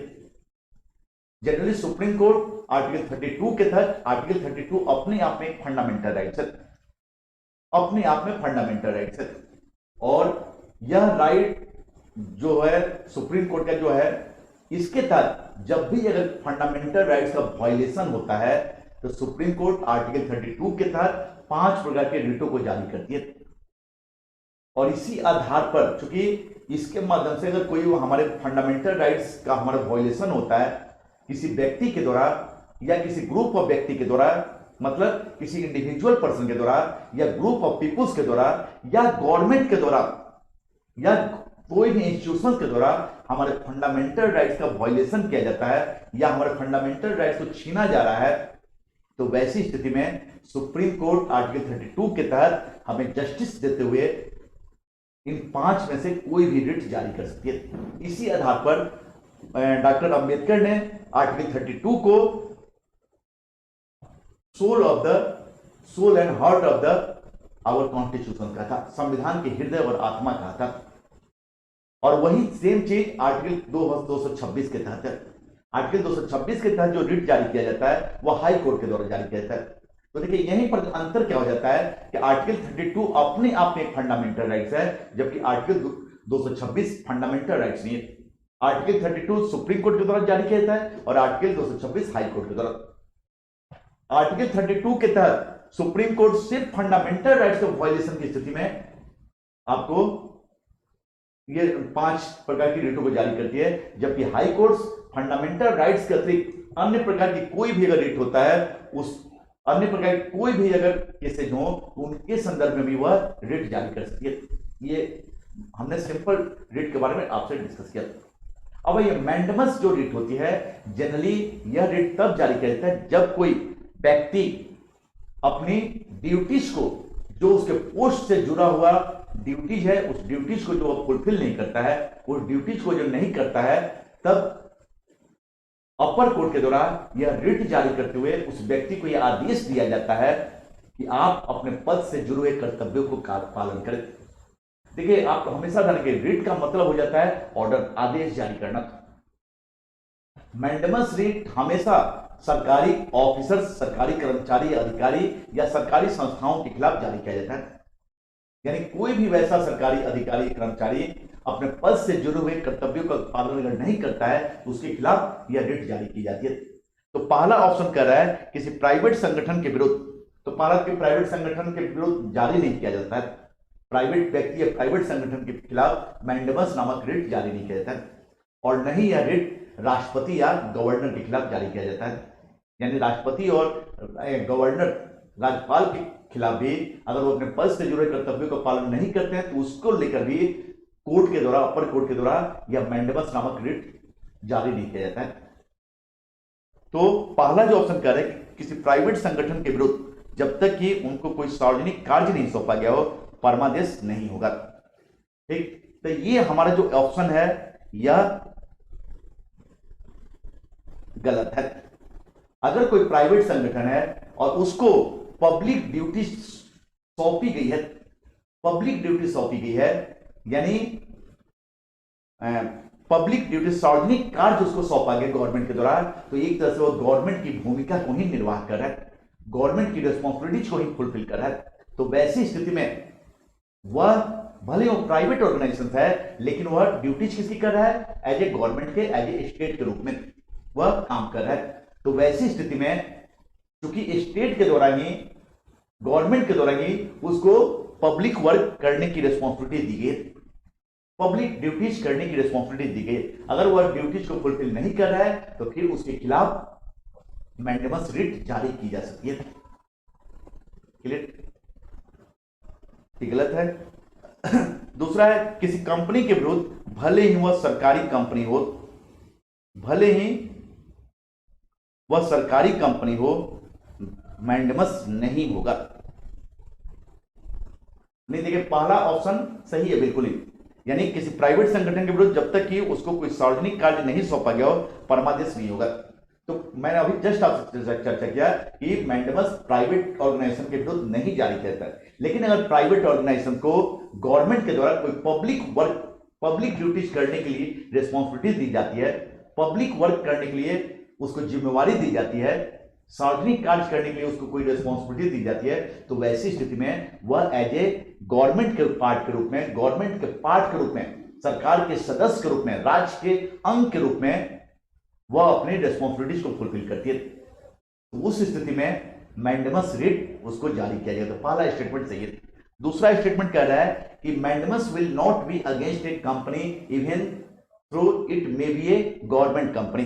जनरली सुप्रीम कोर्ट आर्टिकल 32 के तहत, आर्टिकल 32 अपने आप में एक फंडामेंटल राइट्स है, अपने आप में फंडामेंटल राइट्स है। और यह राइट जो है सुप्रीम कोर्ट का जो है, इसके तहत जब भी अगर फंडामेंटल राइट्स का वायलेशन होता है तो सुप्रीम कोर्ट आर्टिकल 32 के तहत 5 प्रकार के रिटों को जारी करती है। और इसी आधार पर, चूंकि इसके माध्यम से अगर कोई हमारे फंडामेंटल राइट्स का हमारा वायलेशन होता है किसी व्यक्ति के द्वारा या किसी ग्रुप ऑफ व्यक्ति के द्वारा, मतलब किसी इंडिविजुअल पर्सन के द्वारा या ग्रुप ऑफ पीपुल्स के द्वारा या गवर्नमेंट के द्वारा या कोई भी इंस्टीट्यूशन के द्वारा हमारे फंडामेंटल राइट्स का वायलेशन किया जाता है या हमारे फंडामेंटल राइट्स को छीना जा रहा है, तो वैसी स्थिति में सुप्रीम कोर्ट आर्टिकल 32 के तहत हमें जस्टिस देते हुए इन 5 में से कोई भी रिट जारी कर सकती है। इसी आधार पर डॉक्टर अंबेडकर ने आर्टिकल 32 को soul and heart of the our constitution कहा था, संविधान के हृदय और आत्मा कहा था। और वही सेम चीज आर्टिकल 226 के तहत है। आर्टिकल 226 के तहत जो रिट जारी किया जाता है वह हाई कोर्ट के द्वारा जारी किया जाता है। तो देखिए यहीं पर अंतर क्या हो जाता है कि आर्टिकल 32 अपने आप में एक फंडामेंटल राइट्स है, जबकि आर्टिकल 226 फंडामेंटल राइट्स नहीं है। आर्टिकल 32 सुप्रीम कोर्ट के द्वारा जारी किया जाता है और आर्टिकल 226 हाई कोर्ट के द्वारा। आर्टिकल 32 के तहत सुप्रीम कोर्ट सिर्फ फंडामेंटल राइट्स के वायलेशन की स्थिति में आपको ये 5 प्रकार की रिटों को जारी करती है, जबकि हाई कोर्ट फंडामेंटल राइट्स के अतिरिक्त अन्य प्रकार की कोई भी अगर रिट होता है, उस अन्य प्रकार की कोई भी अगर केसेज हो तो उनके संदर्भ में भी वह रिट जारी कर सकती है। ये हमने सिंपल रिट के बारे में आपसे डिस्कस किया। अब ये मैंडमस जो रिट होती है, जनरली यह रिट तब जारी किया जाता है जब कोई व्यक्ति अपनी ड्यूटीज को, जो उसके पोस्ट से जुड़ा हुआ ड्यूटीज है, उस ड्यूटीज को जो वो फुलफिल नहीं करता है, उस ड्यूटीज को जो नहीं करता है, तब अपर कोर्ट के द्वारा यह रिट जारी करते हुए उस व्यक्ति को यह आदेश दिया जाता है कि आप अपने पद से जुड़े हुए कर्तव्यों को पालन करें। देखिए, आप हमेशा जानेंगे रिट का मतलब हो जाता है ऑर्डर, आदेश जारी करना। मैंडमस रिट हमेशा सरकारी ऑफिसर, सरकारी कर्मचारी, अधिकारी या सरकारी संस्थाओं के खिलाफ जारी किया जाता है। यानी कोई भी वैसा सरकारी अधिकारी, कर्मचारी अपने पद से जुड़े हुए कर्तव्यों का पालन अगर नहीं करता है तो उसके खिलाफ यह रिट जारी की जाती है। तो पहला ऑप्शन कह रहा है किसी प्राइवेट संगठन के विरुद्ध, तो भारत के प्राइवेट संगठन के विरुद्ध जारी नहीं किया जाता है। प्राइवेट व्यक्ति या प्राइवेट संगठन के खिलाफ मैंडमस नामक रिट जारी नहीं किया जाता है। और नहीं यह रिट राष्ट्रपति या गवर्नर के खिलाफ जारी किया जाता है। यानी राष्ट्रपति और गवर्नर, राज्यपाल के खिलाफ भी अगर वो अपने पद से जुड़े कर्तव्यों का पालन नहीं करते हैं तो उसको लेकर भी कोर्ट के द्वारा, अपर कोर्ट के द्वारा यह मैंडमस नामक रिट जारी नहीं किया जाता है। तो पहला जो ऑप्शन कह रहा है कि किसी प्राइवेट संगठन के विरुद्ध जब तक कि उनको कोई सार्वजनिक कार्य नहीं सौंपा गया हो, परमादेश नहीं होगा। ठीक, तो ये हमारा जो ऑप्शन है यह गलत है। अगर कोई प्राइवेट संगठन है और उसको पब्लिक ड्यूटी सौंपी गई है, पब्लिक ड्यूटी सौंपी गई है, यानी पब्लिक ड्यूटी, सार्वजनिक कार्य उसको सौंपा गया गवर्नमेंट के द्वारा, तो एक तरह से वो गवर्नमेंट की भूमिका को ही निर्वाह कर रहा है, गवर्नमेंट की रिस्पॉन्सिबिलिटीज को ही फुलफिल कर रहा है। तो वैसी स्थिति में वह भले वो प्राइवेट ऑर्गेनाइजेशन है, लेकिन वह ड्यूटीज किसकी कर रहा है? एज ए गवर्नमेंट के, एज ए स्टेट के रूप में वह काम कर रहा है। तो वैसी स्थिति में क्योंकि स्टेट के द्वारा ही, गवर्नमेंट के द्वारा ही उसको पब्लिक वर्क करने की रिस्पॉन्सिबिलिटी दी गई, पब्लिक ड्यूटीज करने की रिस्पॉन्सिबिलिटी दी गई, अगर वह ड्यूटीज को फुलफिल नहीं कर रहा है तो फिर उसके खिलाफ मैंडमस रिट जारी की जा सकती है। क्लियर? गलत है। दूसरा है किसी कंपनी के विरुद्ध, भले ही वह सरकारी कंपनी हो, भले ही वह सरकारी कंपनी हो, मैंडमस नहीं होगा। नहीं, देखिए पहला ऑप्शन सही है बिल्कुल ही, यानी किसी प्राइवेट संगठन के विरुद्ध जब तक कि उसको कोई सार्वजनिक कार्य नहीं सौंपा गया हो, परमादेश नहीं होगा। तो मैंने अभी जस्ट आपसे चर्चा किया कि मैंडमस प्राइवेट ऑर्गेनाइजेशन के विरुद्ध नहीं जारी किया जाता है, लेकिन अगर प्राइवेट ऑर्गेनाइजेशन को गवर्नमेंट के द्वारा कोई पब्लिक वर्क, पब्लिक ड्यूटीज करने के लिए रिस्पॉन्सिबिलिटी दी जाती है, पब्लिक वर्क करने के लिए उसको जिम्मेवारी दी जाती है, सार्वजनिक कार्य करने के लिए उसको कोई रिस्पॉन्सिबिलिटी दी जाती है, तो वैसी स्थिति में वह एज ए गवर्नमेंट के पार्ट के रूप में, गवर्नमेंट के पार्ट के रूप में, सरकार के सदस्य के रूप में, राज्य के अंग के रूप में वह अपनी रिस्पॉन्सिबिलिटीज को फुलफिल करती है। तो उस स्थिति में मैंडेमस रिट उसको जारी किया जाएगा। तो पहला स्टेटमेंट सही है। दूसरा स्टेटमेंट कह रहा है कि mandamus will not be against A company even through it may be A government company.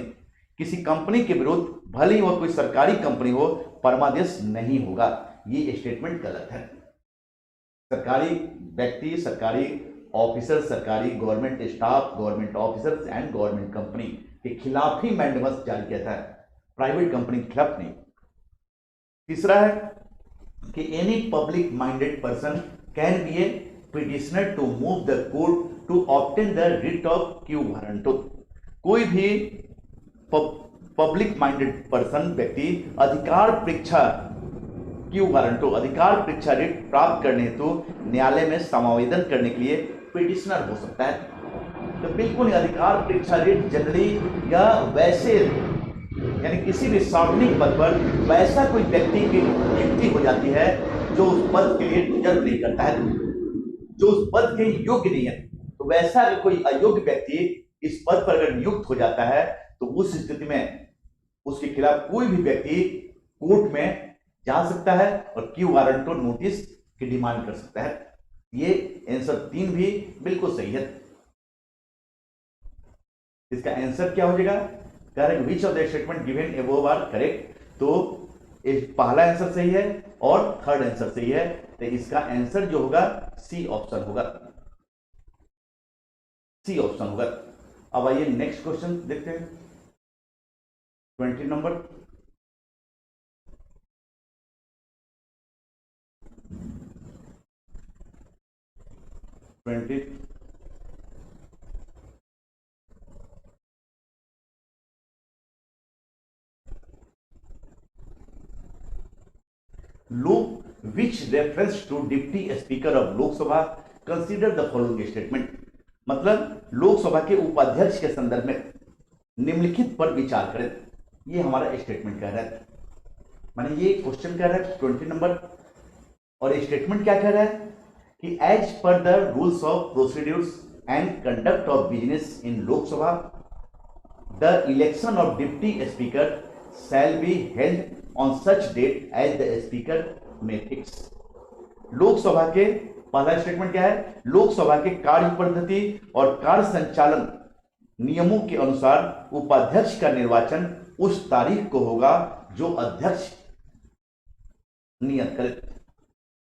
किसी कंपनी के विरुद्ध भले ही वह कोई सरकारी कंपनी हो, परमादेश नहीं होगा। ये स्टेटमेंट गलत है। सरकारी व्यक्ति, सरकारी ऑफिसर, सरकारी government staff, government officers and government company के खिलाफ ही मैंडेमस जारी किया था, प्राइवेट कंपनी के खिलाफ नहीं। तीसरा है कि any public minded person can be a petitioner to move the court to obtain the writ of quo warranto. कोई भी पब्लिक माइंडेड पर्सन, व्यक्ति अधिकार परीक्षा क्यू वारंटो, अधिकार परीक्षा रिट प्राप्त करने हेतु न्यायालय में समावेदन करने के लिए पिटिशनर हो सकता है। तो बिल्कुल अधिकार परीक्षा रिट जनरली या वैसे, यानी किसी भी सार्वजनिक पद पर वैसा कोई व्यक्ति की नियुक्ति हो जाती है जो उस पद के लिए डिजर्व नहीं करता है, जो उस पद के योग्य नहीं है। तो वैसा अगर कोई अयोग्य व्यक्ति इस पद पर अगर नियुक्त हो जाता है, तो उस स्थिति में उसके खिलाफ कोई भी व्यक्ति कोर्ट में जा सकता है और क्यू वारंटो नोटिस की डिमांड कर सकता है। ये आंसर 3 भी बिल्कुल सही है। इसका आंसर क्या हो जाएगा? Correct, which of the statement given above are correct. तो पहला आंसर सही है और थर्ड आंसर सही है, तो इसका आंसर जो होगा सी ऑप्शन होगा, सी ऑप्शन होगा। अब आइए नेक्स्ट क्वेश्चन देखते हैं, 20 नंबर। लोक which reference to deputy speaker of Lok Sabha consider the following statement. मतलब लोकसभा के उपाध्यक्ष के संदर्भ में निम्नलिखित पर विचार करें। ये हमारा स्टेटमेंट कह रहा है, माने ये क्वेश्चन कह रहा है 20 नंबर, और स्टेटमेंट क्या कह रहा है कि as per the rules of procedures and conduct of business in Lok Sabha the election of deputy speaker shall be held on such date as the speaker may fix. Lok Sabha के पहला स्टेटमेंट क्या है? लोकसभा के कार्य पद्धति और कार्य संचालन नियमों के अनुसार उपाध्यक्ष का निर्वाचन उस तारीख को होगा जो अध्यक्ष नियत करे।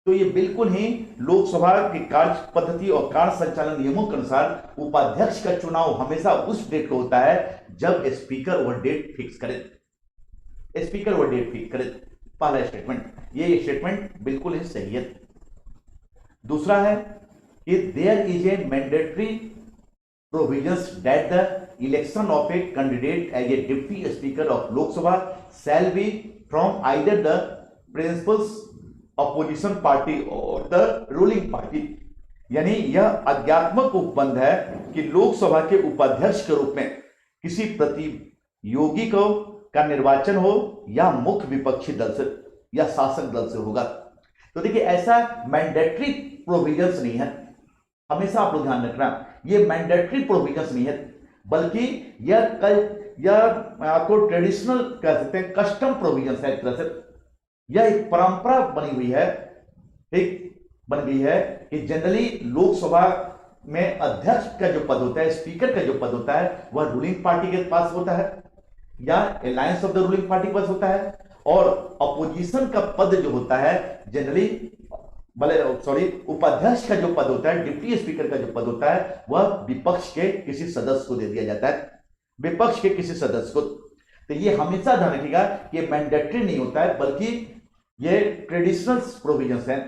तो ये बिल्कुल ही लोकसभा के कार्य पद्धति और कार्य संचालन नियमों के अनुसार उपाध्यक्ष का चुनाव हमेशा उस डेट को होता है जब स्पीकर वह डेट फिक्स करे, स्पीकर वह डेट फिक्स करे। पहला स्टेटमेंट, ये स्टेटमेंट बिल्कुल ही सही है। दूसरा है कि there is a mandatory provisions that the election of a candidate as a deputy speaker of Lok Sabha shall be from either the principals opposition party और द रूलिंग पार्टी। यानी यह आज्ञात्मक उपबंध है कि लोकसभा के उपाध्यक्ष के रूप में किसी प्रतियोगी को का निर्वाचन हो या मुख्य विपक्षी दल से या शासक दल से होगा। तो देखिए ऐसा मैंडेटरी प्रोविजंस नहीं है, हमेशा आप लोग ध्यान रखना, ये मैंडेटरी प्रोविजंस नहीं है, बल्कि यह आपको ट्रेडिशनल कह सकते हैं, कस्टम प्रोविजंस है। एक तरह से यह एक परंपरा बनी हुई है, एक बन गई है कि जनरली लोकसभा में अध्यक्ष का जो पद होता है, स्पीकर का जो पद होता है, वह रूलिंग पार्टी के पास होता है या alliance of the ruling party के पास होता है, और अपोजिशन का पद जो होता है जनरली उपाध्यक्ष का जो पद होता है, डिप्टी स्पीकर का जो पद होता है, वह विपक्ष के किसी सदस्य को दे दिया जाता है, विपक्ष के किसी सदस्य को। तो ये हमेशा ध्यान रखिएगा कि ये मैंडेटरी नहीं होता है, बल्कि ये ट्रेडिशनल प्रोविजंस हैं,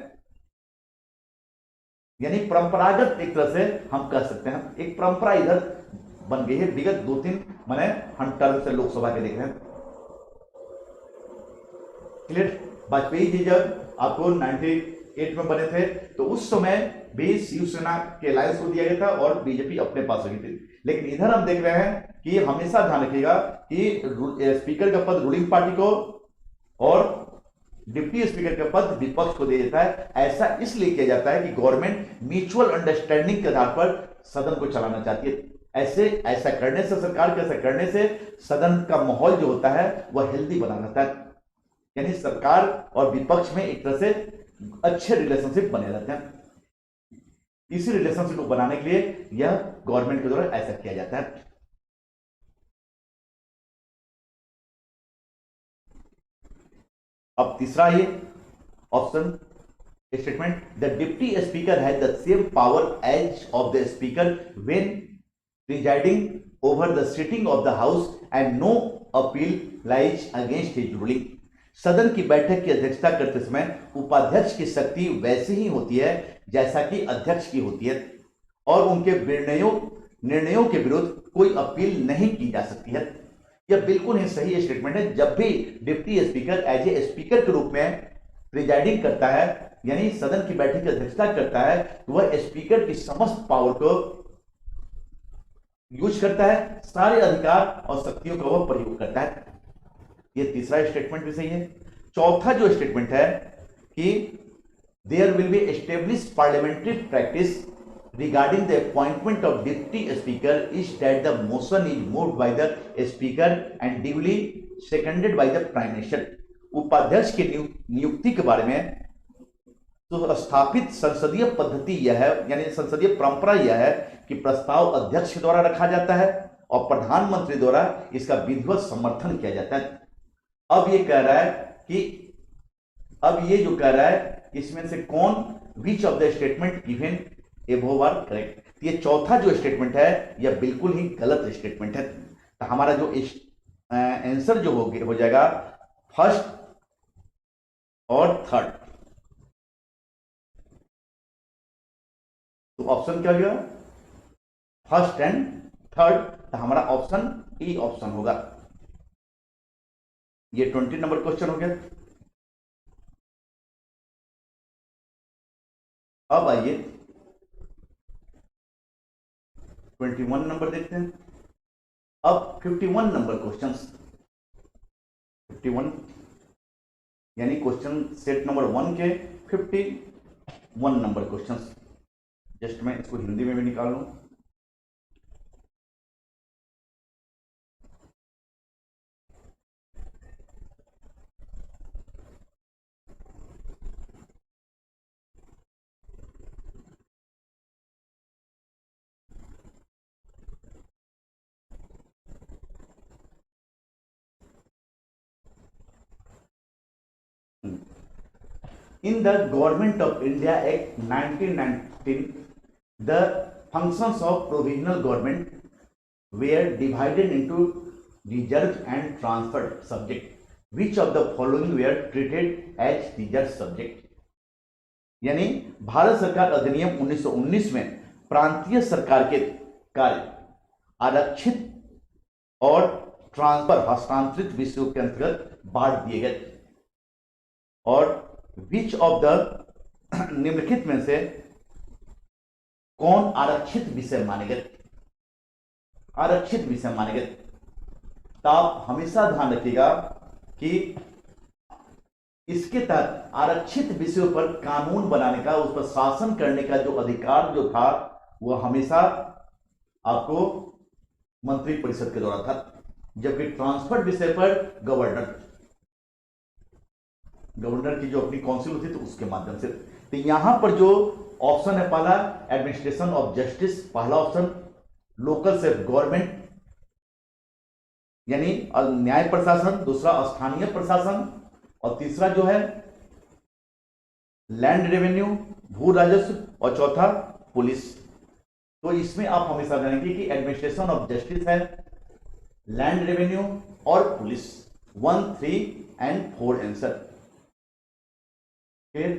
यानी परंपरागत एक तरह से हम कह सकते हैं। एक परंपरा इधर बन गई है विगत 2-3 माने हम टर्म से लोकसभा के देख रहे हैं। क्लियर? वाजपेयी जी जब आपको 98 में बने थे तो उस समय भी शिवसेना के अलायंस को दिया गया था और बीजेपी अपने पास रखी थी। लेकिन इधर हम देख रहे हैं कि हमेशा ध्यान रखिएगा कि स्पीकर का पद रूलिंग पार्टी को और डिप्टी स्पीकर का पद विपक्ष को दे देता है। ऐसा इसलिए किया जाता है कि गवर्नमेंट म्यूचुअल अंडरस्टैंडिंग के आधार पर सदन को चलाना चाहती है। ऐसा करने से, सरकार के ऐसा करने से सदन का माहौल जो होता है वह हेल्दी बना रहता है, यानी सरकार और विपक्ष में एक तरह से अच्छे रिलेशनशिप बने रहते हैं। इसी रिलेशनशिप को बनाने के लिए यह गवर्नमेंट के द्वारा ऐसा किया जाता है। अब तीसरा ये option statement, the deputy speaker has the same power as of the speaker when presiding over the sitting of the house and no appeal lies against his ruling. सदन की बैठक की अध्यक्षता करते समय उपाध्यक्ष की शक्ति वैसी ही होती है जैसा कि अध्यक्ष की होती है और उनके निर्णयों के विरुद्ध कोई अपील नहीं की जा सकती है। यह बिल्कुल ही सही स्टेटमेंट है। जब भी deputy speaker as a speaker के रूप में प्रिजाइडिंग करता है, यानी सदन की बैठक की अध्यक्षता करता है, तो वह स्पीकर की समस्त पावर को यूज करता है, सारे अधिकार और शक्तियों का वह प्रयोग करता है। यह तीसरा स्टेटमेंट भी सही है। चौथा जो स्टेटमेंट है कि there will be established parliamentary practice regarding the appointment of deputy speaker is that the motion is moved by the speaker and duly seconded by the prime minister। उपाध्यक्ष की नियुक्ति के बारे में तो स्थापित संसदीय पद्धति यह है, यानी संसदीय परंपरा यह है कि प्रस्ताव अध्यक्ष के द्वारा रखा जाता है और प्रधानमंत्री द्वारा इसका विधिवत समर्थन किया जाता है। अब ये कह रहा है कि इसमें से कौन, which of the statement given above are correct. ये चौथा जो स्टेटमेंट है यह बिल्कुल ही गलत स्टेटमेंट है। तो हमारा जो आंसर जो हो जाएगा फर्स्ट और थर्ड। तो ऑप्शन क्या हो गया, फर्स्ट एंड थर्ड। तो हमारा ऑप्शन ई ऑप्शन होगा। ये 20 नंबर क्वेश्चन हो गया। अब आइए 21 नंबर देखते हैं। अब 51 नंबर क्वेश्चंस, 51 यानी क्वेश्चन सेट नंबर 1 के 51 नंबर क्वेश्चंस। जस्ट मैं इसको हिंदी में भी निकाल लूं। In the Government of India Act 1919, the functions of provisional government were divided into reserved and transferred subject. Which of the following were treated as reserved subject? यानी भारत सरकार अधिनियम 1919 में प्रांतीय सरकार के कार्य आरक्षित और ट्रांसफर हस्तांतरित विषयों के अंतर्गत बांट दिए गए। और विच ऑफ द निम्नलिखित में से कौन आरक्षित विषय माने गए, आरक्षित विषय माने गए। तो आप हमेशा ध्यान रखिएगा कि इसके तहत आरक्षित विषयों पर कानून बनाने का, उस पर शासन करने का जो अधिकार जो था वह हमेशा आपको मंत्रिपरिषद के द्वारा था, जबकि ट्रांसफर विषय पर गवर्नर की जो अपनी काउंसिल होती तो उसके माध्यम से। तो यहां पर जो ऑप्शन है पहला एडमिनिस्ट्रेशन ऑफ जस्टिस, पहला ऑप्शन लोकल सेल्फ गवर्नमेंट यानी न्याय प्रशासन, दूसरा स्थानीय प्रशासन और तीसरा जो है लैंड रेवेन्यू भू राजस्व और चौथा पुलिस। तो इसमें आप हमेशा जानेंगे कि एडमिनिस्ट्रेशन ऑफ जस्टिस है, लैंड रेवेन्यू और पुलिस। 1, 3 and 4 answer. फिर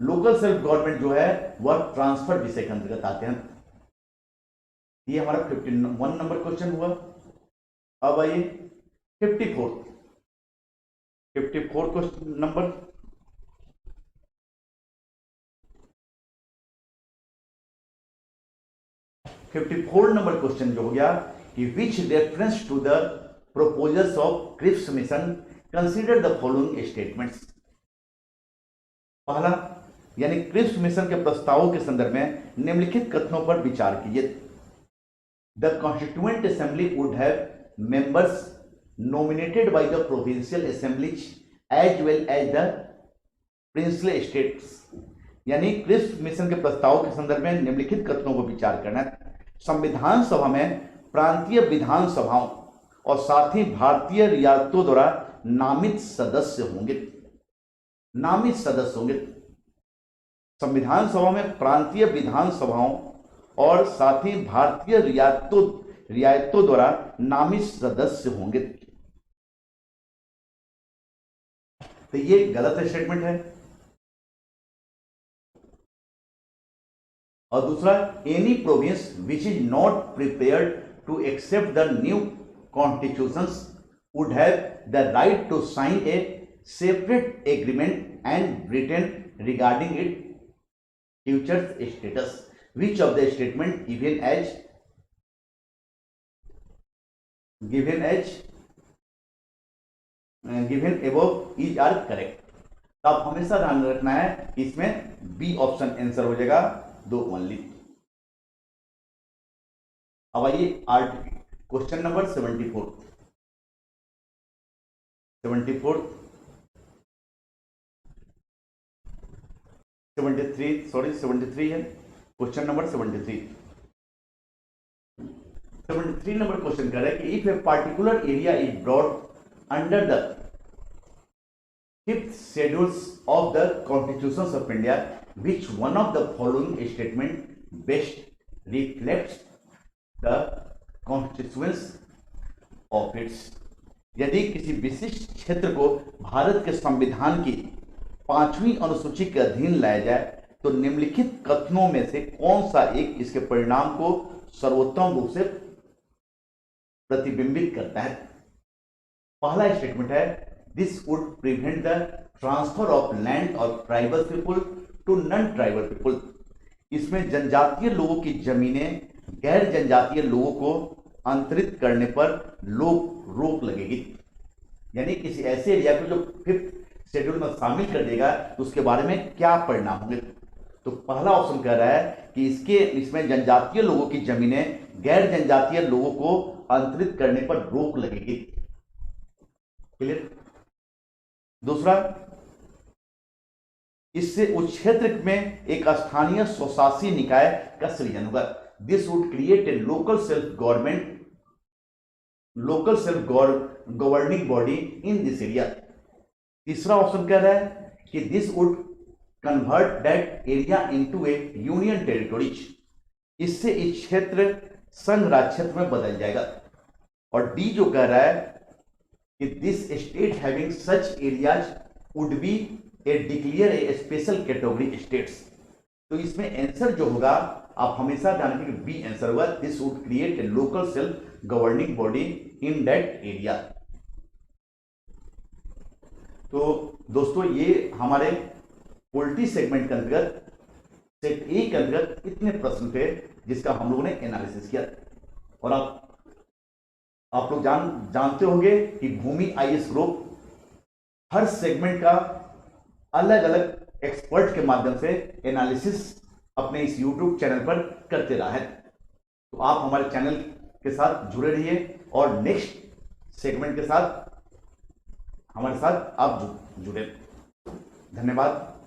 लोकल सेल्फ गवर्नमेंट जो है वह ट्रांसफर विषय के अंतर्गत आते हैं। ये हमारा 51 नंबर क्वेश्चन हुआ। अब आइए 54 question number. Fifty four number question जो हो गया, कि which reference to the proposals of Cripps mission consider the following statements. पहला, यानी क्रिप्स मिशन के प्रस्तावों के संदर्भ में निम्नलिखित कथनों पर विचार कीजिए। The constituent assembly would have members nominated by the provincial assemblies as well as the princely states। यानी क्रिप्स मिशन के प्रस्ताव के संदर्भ में निम्नलिखित कथनों पर विचार करना है। संविधान सभा में प्रांतीय विधानसभाओं और साथ ही भारतीय रियासतों द्वारा नामित सदस्य होंगे। संविधान सभा में प्रांतीय विधानसभाओं और साथ ही भारतीय रियासतों द्वारा नामित सदस्य होंगे। तो ये गलत स्टेटमेंट है। और दूसरा, any province which is not prepared to accept the new constitutions would have the right to sign a separate agreement and written regarding it future status. Which of the statement given above is are correct। तो आप हमेशा ध्यान रखना है कि इसमें B option answer हो जाएगा, दो ओनली। अब आइए क्वेश्चन नंबर 74 है क्वेश्चन नंबर 73 नंबर क्वेश्चन कर रहा है कि if a particular area is brought under the 5th schedules of the constitutions of India, which one of the following statement best reflects the constituents of its। यदि किसी विशिष्ट क्षेत्र को भारत के संविधान की 5वीं अनुसूची के अधीन लाया जाए तो निम्नलिखित कथनों में से कौन सा एक इसके परिणाम को सर्वोत्तम रूप से प्रतिबिंबित करता है। पहला स्टेटमेंट है, this would prevent the transfer of land of tribal people to non tribal people. इसमें जनजातीय लोगों की जमीनें गैर जनजातीय लोगों को अंतरित करने पर रोक लगेगी। यानी किसी ऐसे एरिया को जो 5th शेड्यूल में शामिल कर देगा तो उसके बारे में क्या परिणाम होंगे। तो पहला ऑप्शन कह रहा है कि इसमें जनजातीय लोगों की जमीनें गैर जनजातीय लोगों को अंतरित करने पर रोक लगेगी। क्लियर। दूसरा, इससे उस क्षेत्र में एक स्थानीय स्वशासी निकाय का सृजन होगा। This would create a local self governing body in this area. तीसरा ऑप्शन कह रहा है कि this would convert that area into A union territories. इससे इस क्षेत्र संघ राज्य क्षेत्र में बदल जाएगा। और डी जो कह रहा है कि this state having such areas would be A declare A special category states. तो इसमें आंसर जो होगा आप हमेशा ध्यान रखिए कि बी आंसर होगा, this would create a local self governing body in that area. तो दोस्तों ये हमारे पॉलिटी सेगमेंट के अंतर्गत सेट ए के अंतर्गत इतने प्रश्न थे जिसका हम लोगों ने एनालिसिस किया। और आप लोग जानते होंगे कि भूमि आईएएस ग्रुप हर सेगमेंट का अलग अलग एक्सपर्ट के माध्यम से एनालिसिस अपने इस YouTube चैनल पर करते रहा है। तो आप हमारे चैनल के साथ जुड़े रहिए और नेक्स्ट सेगमेंट के साथ हमारे साथ आप जुड़े। धन्यवाद।